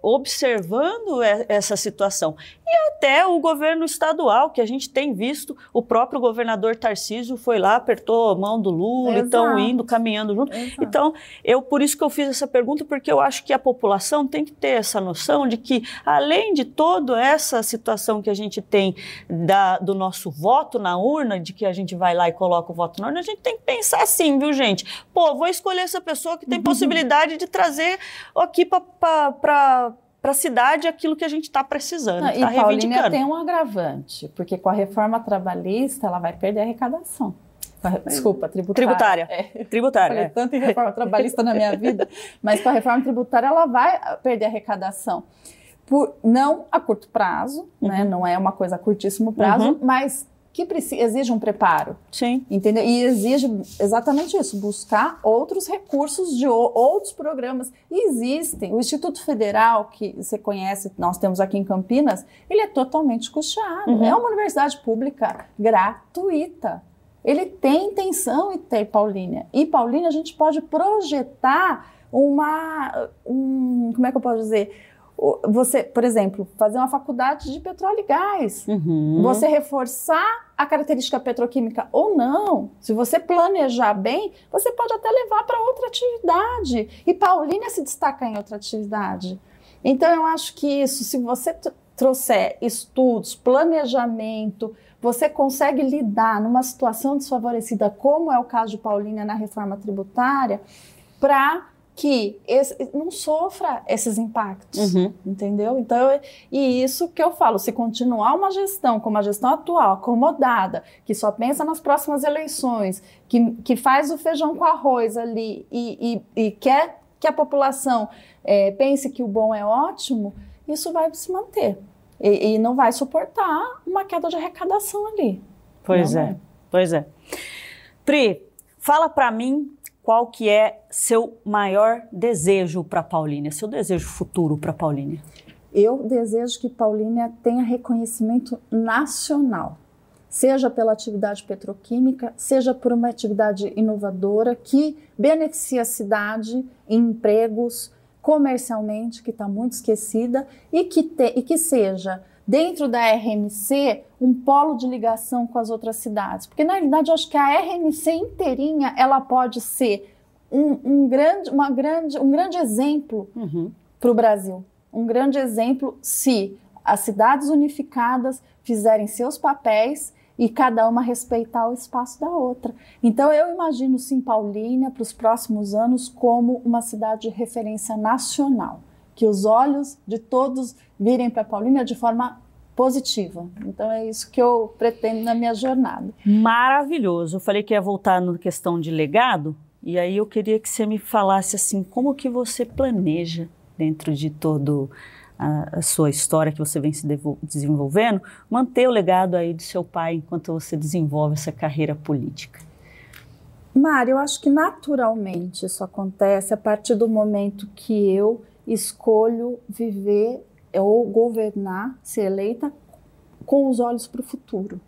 observando essa situação. E até o governo estadual, que a gente tem visto, o próprio governador Tarcísio foi lá, apertou a mão do Lula, estão caminhando junto. Exato. Então, por isso que eu fiz essa pergunta, porque eu acho que a população tem que ter essa noção de que, além de toda essa situação que a gente tem do nosso voto na urna, de que a gente vai lá e coloca o voto na urna, a gente tem que pensar assim, viu, gente? Vou escolher essa pessoa que tem possibilidade de trazer aqui para a cidade aquilo que a gente está precisando, está reivindicando. Paulínia tem um agravante, porque com a reforma trabalhista ela vai perder a arrecadação. Desculpa, tributária. Tributária. Falei tanto em reforma trabalhista na minha vida, mas com a reforma tributária ela vai perder a arrecadação. Não a curto prazo, né? Não é uma coisa a curtíssimo prazo, mas que exige um preparo. Sim. Entendeu? E exige exatamente isso, buscar outros recursos de outros programas. E existem. O Instituto Federal, que você conhece, nós temos aqui em Campinas, ele é totalmente custeado. É uma universidade pública gratuita. Ele tem intenção em ter Paulínia. E Paulínia a gente pode projetar como é que eu posso dizer? Você, por exemplo, fazer uma faculdade de petróleo e gás, você reforçar a característica petroquímica ou não, se você planejar bem, você pode até levar para outra atividade. E Paulínia se destaca em outra atividade. Então, eu acho que isso, se você trouxer estudos, planejamento, você consegue lidar numa situação desfavorecida, como é o caso de Paulínia na reforma tributária, para que não sofra esses impactos, entendeu? Então, e isso que eu falo, se continuar uma gestão como a gestão atual, acomodada, que só pensa nas próximas eleições, que faz o feijão com arroz ali e quer que a população pense que o bom é ótimo, isso vai se manter e não vai suportar uma queda de arrecadação ali. Pois é. Pri, fala para mim qual que é seu maior desejo para Paulínia, seu desejo futuro para Paulínia? Eu desejo que Paulínia tenha reconhecimento nacional, seja pela atividade petroquímica, seja por uma atividade inovadora que beneficie a cidade em empregos, comercialmente, que está muito esquecida, e que seja dentro da RMC, um polo de ligação com as outras cidades. Porque, na realidade, eu acho que a RMC inteirinha, ela pode ser um grande exemplo para o Brasil. Um grande exemplo se as cidades unificadas fizerem seus papéis e cada uma respeitar o espaço da outra. Então, eu imagino, sim, Paulínia, para os próximos anos, como uma cidade de referência nacional. Que os olhos de todos virem para Paulínia de forma positiva. Então, é isso que eu pretendo na minha jornada. Maravilhoso. Eu falei que ia voltar na questão de legado, e aí eu queria que você me falasse assim, como que você planeja, dentro de todo a sua história que você vem se desenvolvendo, manter o legado aí de seu pai enquanto você desenvolve essa carreira política? Mari, eu acho que naturalmente isso acontece a partir do momento que eu escolho viver ou governar, ser eleita, com os olhos para o futuro.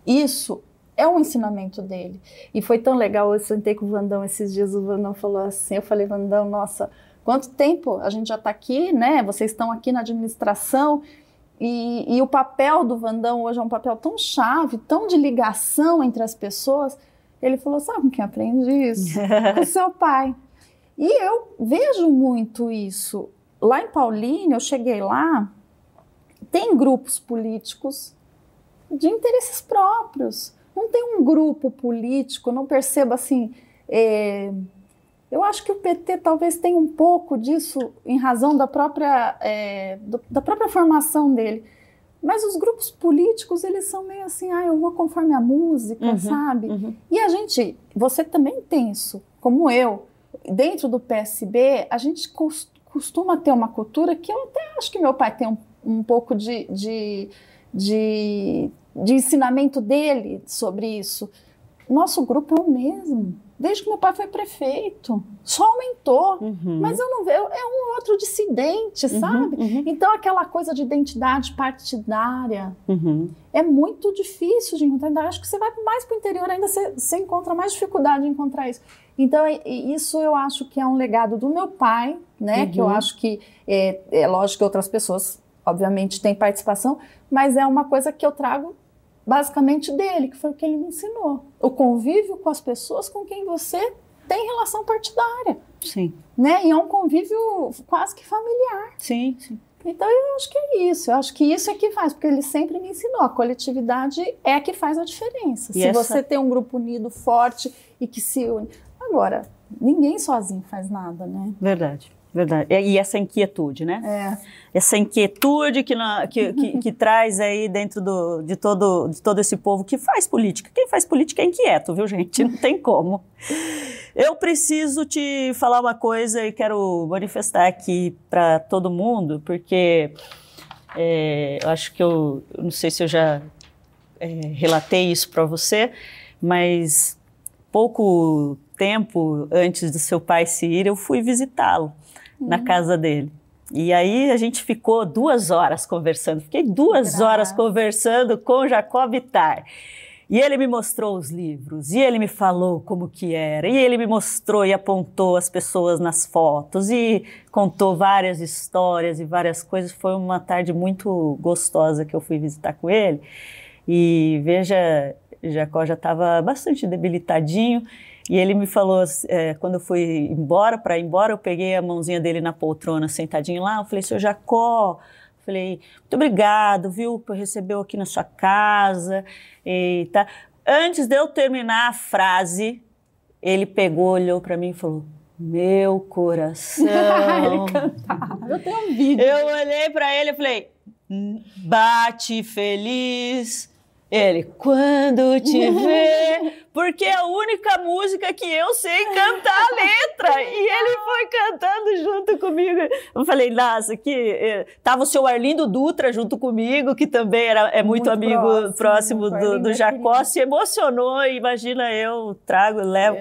Isso é um ensinamento dele. E foi tão legal, eu sentei com o Vandão esses dias, o Vandão falou assim, eu falei, Vandão, nossa, quanto tempo a gente já está aqui, né? Vocês estão aqui na administração e o papel do Vandão hoje é um papel tão chave, tão de ligação entre as pessoas. Ele falou, sabe com quem aprende isso? Com seu pai. E eu vejo muito isso. Lá em Paulínia, eu cheguei lá, tem grupos políticos de interesses próprios. Não tem um grupo político, não percebo assim... Eu acho que o PT talvez tenha um pouco disso em razão da própria formação dele. Mas os grupos políticos, eles são meio assim, eu vou conforme a música, sabe? E a gente, você também tem isso, como eu. Dentro do PSB, a gente costuma ter uma cultura que eu até acho que meu pai tem um pouco de ensinamento dele sobre isso. Nosso grupo é o mesmo. Desde que meu pai foi prefeito, só aumentou, mas eu não vejo, é um outro dissidente, sabe? Então aquela coisa de identidade partidária é muito difícil de encontrar. Acho que você vai mais para o interior, ainda você encontra mais dificuldade de encontrar isso. Então isso eu acho que é um legado do meu pai, né? Que eu acho que é lógico que outras pessoas, obviamente, têm participação, mas é uma coisa que eu trago basicamente dele, que foi o que ele me ensinou. O convívio com as pessoas com quem você tem relação partidária. Sim. Né? E é um convívio quase que familiar. Sim, sim. Então eu acho que é isso. Eu acho que isso é que faz, porque ele sempre me ensinou. A coletividade é a que faz a diferença. Se você tem um grupo unido, forte e que se une. Agora, ninguém sozinho faz nada, né? Verdade. Verdade. E essa inquietude, né? Essa inquietude que traz aí dentro de todo esse povo que faz política. Quem faz política é inquieto, viu, gente? Não tem como. Eu preciso te falar uma coisa e quero manifestar aqui para todo mundo, porque eu acho que eu não sei se eu já relatei isso para você, mas pouco tempo antes do seu pai se ir, eu fui visitá-lo na casa dele. E aí a gente ficou 2 horas conversando. Fiquei 2 horas conversando com Jacó Bittar. E ele me mostrou os livros, e ele me falou como que era, e ele me mostrou e apontou as pessoas nas fotos, e contou várias histórias e várias coisas. Foi uma tarde muito gostosa que eu fui visitar com ele. E veja, Jacó já estava bastante debilitadinho, e ele me falou, quando eu fui para ir embora, eu peguei a mãozinha dele na poltrona, sentadinho lá, eu falei, seu Jacó, falei, muito obrigado, viu, por receber aqui na sua casa, e tá. Antes de eu terminar a frase, ele pegou, olhou para mim e falou, meu coração. Ele cantava, eu tenho um vídeo. Eu olhei para ele e falei, bate feliz. Ele, quando te ver, porque é a única música que eu sei cantar a letra. E ele foi cantando junto comigo. Eu falei, nossa, que tava o seu Arlindo Dutra junto comigo, que também é muito amigo próximo do Jacó, se emocionou. Imagina, eu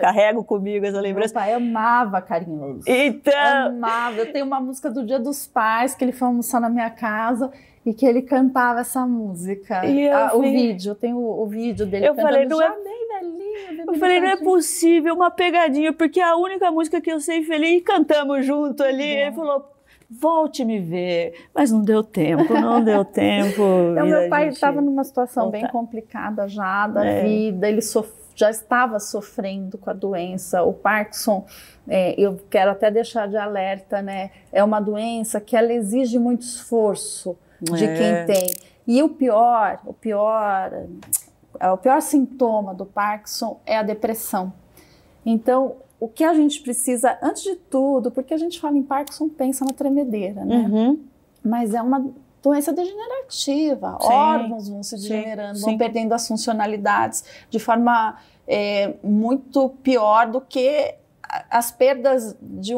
carrego comigo essa lembrança. Meu pai amava Carinhoso. Então... Amava. Eu tenho uma música do Dia dos Pais, que ele foi almoçar na minha casa, e que ele cantava essa música. O vídeo, eu tenho o vídeo dele cantando. Falei, não eu falei, não é possível, uma pegadinha, porque é a única música que eu sei feliz, e cantamos junto ali. Ele falou, volte me ver, mas não deu tempo, não deu tempo. Então, meu pai estava numa situação bem complicada já da vida, ele já estava sofrendo com a doença. O Parkinson, eu quero até deixar de alerta, né? É uma doença que ela exige muito esforço de quem tem. E o pior sintoma do Parkinson é a depressão. Então, o que a gente precisa, antes de tudo, porque a gente fala em Parkinson, pensa na tremedeira, né? Mas é uma doença degenerativa, órgãos vão se degenerando, vão perdendo as funcionalidades de forma muito pior do que as perdas de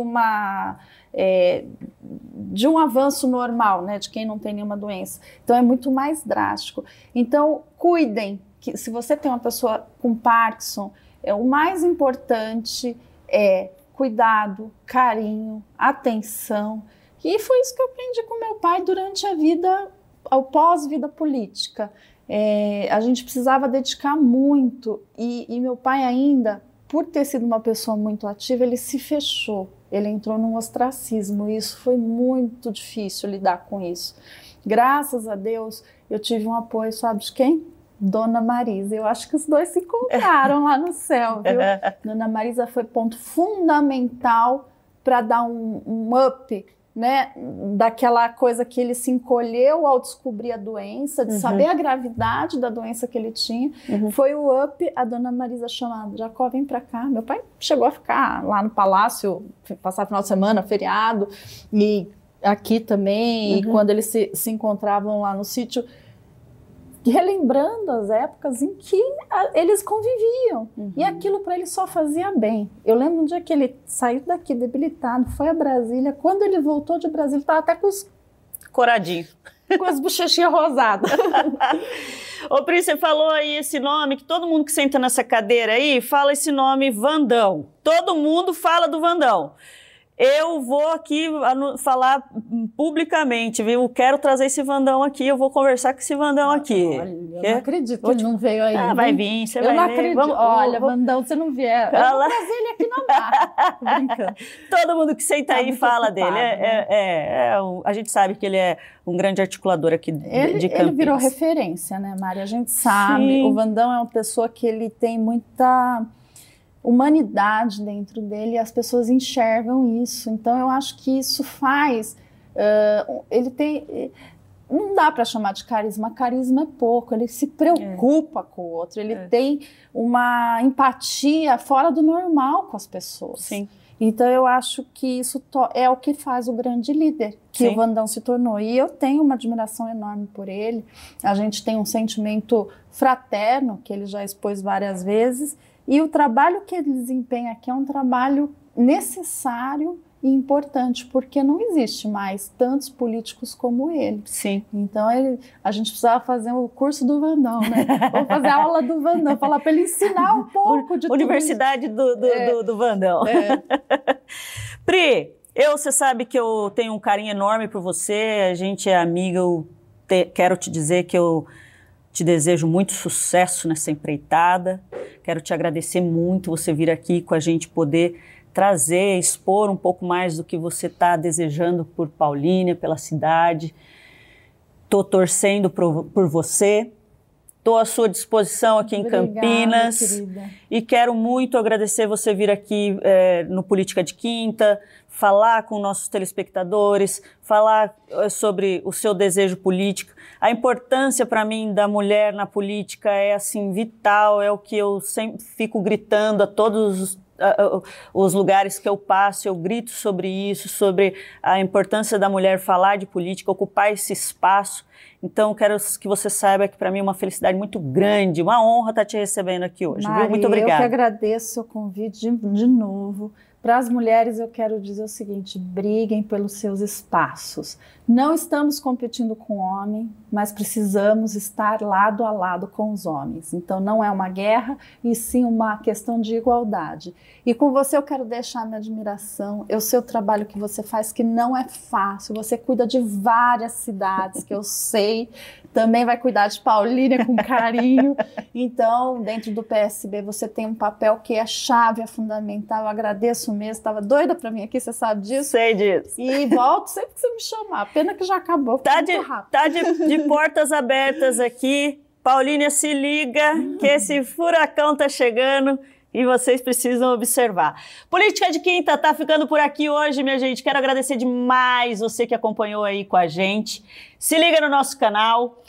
um avanço normal, né, de quem não tem nenhuma doença. Então é muito mais drástico. Então cuidem, que se você tem uma pessoa com Parkinson, o mais importante é cuidado, carinho, atenção. E foi isso que eu aprendi com meu pai durante a vida, ao pós-vida política. A gente precisava dedicar muito e meu pai ainda, por ter sido uma pessoa muito ativa, ele se fechou, ele entrou num ostracismo e isso foi muito difícil lidar com isso. Graças a Deus eu tive um apoio, sabe de quem? Dona Marisa. Eu acho que os dois se encontraram lá no céu, viu? Dona Marisa foi ponto fundamental para dar um up, né, daquela coisa que ele se encolheu ao descobrir a doença, de saber a gravidade da doença que ele tinha. Foi o up. A Dona Marisa chamada, Jacó, vem pra cá. Meu pai chegou a ficar lá no palácio, passar final de semana, feriado, e aqui também, e quando eles se encontravam lá no sítio, relembrando as épocas em que eles conviviam. E aquilo para ele só fazia bem. Eu lembro um dia que ele saiu daqui debilitado, foi a Brasília. Quando ele voltou de Brasília, estava até com os... coradinho. Com as bochechinhas rosadas. Ô, Pri, você falou aí esse nome, que todo mundo que senta nessa cadeira aí fala esse nome Vandão. Todo mundo fala do Vandão. Eu vou aqui falar publicamente, viu? Quero trazer esse Vandão aqui, eu vou conversar com esse Vandão aqui. Olha, eu não acredito que ele não veio aí. Vai vir, você vai ver. Eu não acredito. Olha, Vandão, você não vier. Eu vou trazer ele aqui na barra. Tô brincando. Todo mundo que senta aí fala ocupado, dele. né? A gente sabe que ele é um grande articulador aqui de Campinas. Ele virou referência, né, Mari? A gente sabe. Sim. O Vandão é uma pessoa que ele tem muita humanidade dentro dele e as pessoas enxergam isso. Então eu acho que isso faz ele tem, não dá para chamar de carisma é pouco, ele se preocupa com o outro, ele tem uma empatia fora do normal com as pessoas. Sim. Então eu acho que isso é o que faz o grande líder que o Vandão se tornou, e eu tenho uma admiração enorme por ele. A gente tem um sentimento fraterno que ele já expôs várias vezes. E o trabalho que ele desempenha aqui é um trabalho necessário e importante, porque não existe mais tantos políticos como ele. Sim. Então a gente precisava fazer o curso do Vandão, né? Vamos fazer a aula do Vandão, falar para ele ensinar um pouco de Universidade do Vandão. Pri, você sabe que eu tenho um carinho enorme por você, a gente é amiga, quero te dizer que eu te desejo muito sucesso nessa empreitada. Quero te agradecer muito você vir aqui com a gente, poder trazer, expor um pouco mais do que você está desejando por Paulínia, pela cidade. Estou torcendo por você. Estou à sua disposição aqui em Campinas. Querida. E quero muito agradecer você vir aqui no Política de Quinta, falar com nossos telespectadores, falar sobre o seu desejo político. A importância para mim da mulher na política é assim vital, é o que eu sempre fico gritando a todos os lugares que eu passo, eu grito sobre isso, sobre a importância da mulher falar de política, ocupar esse espaço. Então, quero que você saiba que para mim é uma felicidade muito grande, uma honra estar te recebendo aqui hoje. Mari, viu? Muito obrigada. Eu que agradeço o seu convite de novo. Para as mulheres, eu quero dizer o seguinte: briguem pelos seus espaços. Não estamos competindo com o homem, mas precisamos estar lado a lado com os homens. Então, não é uma guerra, e sim uma questão de igualdade. E com você eu quero deixar minha admiração. Eu sei o trabalho que você faz, que não é fácil. Você cuida de várias cidades, que eu sei sei, também vai cuidar de Paulínia com carinho. Então, dentro do PSB, você tem um papel que é chave, é fundamental. Eu agradeço mesmo, estava doida para vir aqui, você sabe disso? Sei disso. E volto sempre que você me chamar. Pena que já acabou. Tá de portas abertas aqui. Paulínia, se liga que esse furacão tá chegando e vocês precisam observar. Política de Quinta tá ficando por aqui hoje, minha gente. Quero agradecer demais você que acompanhou aí com a gente. Se liga no nosso canal.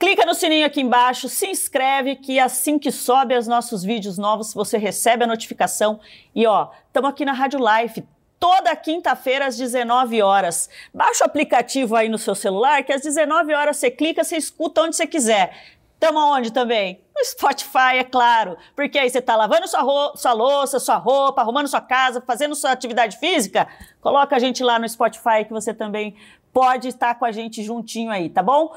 Clica no sininho aqui embaixo, se inscreve que assim que sobe os nossos vídeos novos, você recebe a notificação. E ó, estamos aqui na Rádio Life, toda quinta-feira às 19 horas. Baixa o aplicativo aí no seu celular, que às 19 horas você clica, você escuta onde você quiser. Estamos onde também? No Spotify, é claro. Porque aí você está lavando sua louça, sua roupa, arrumando sua casa, fazendo sua atividade física, coloca a gente lá no Spotify que você também pode estar com a gente juntinho aí, tá bom?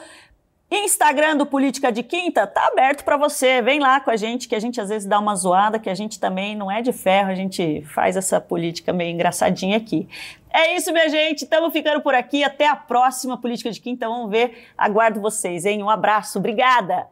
Instagram do Política de Quinta tá aberto para você, vem lá com a gente, que a gente às vezes dá uma zoada, que a gente também não é de ferro, a gente faz essa política meio engraçadinha aqui. É isso, minha gente, estamos ficando por aqui, até a próxima Política de Quinta, vamos ver, aguardo vocês, hein? Um abraço, obrigada!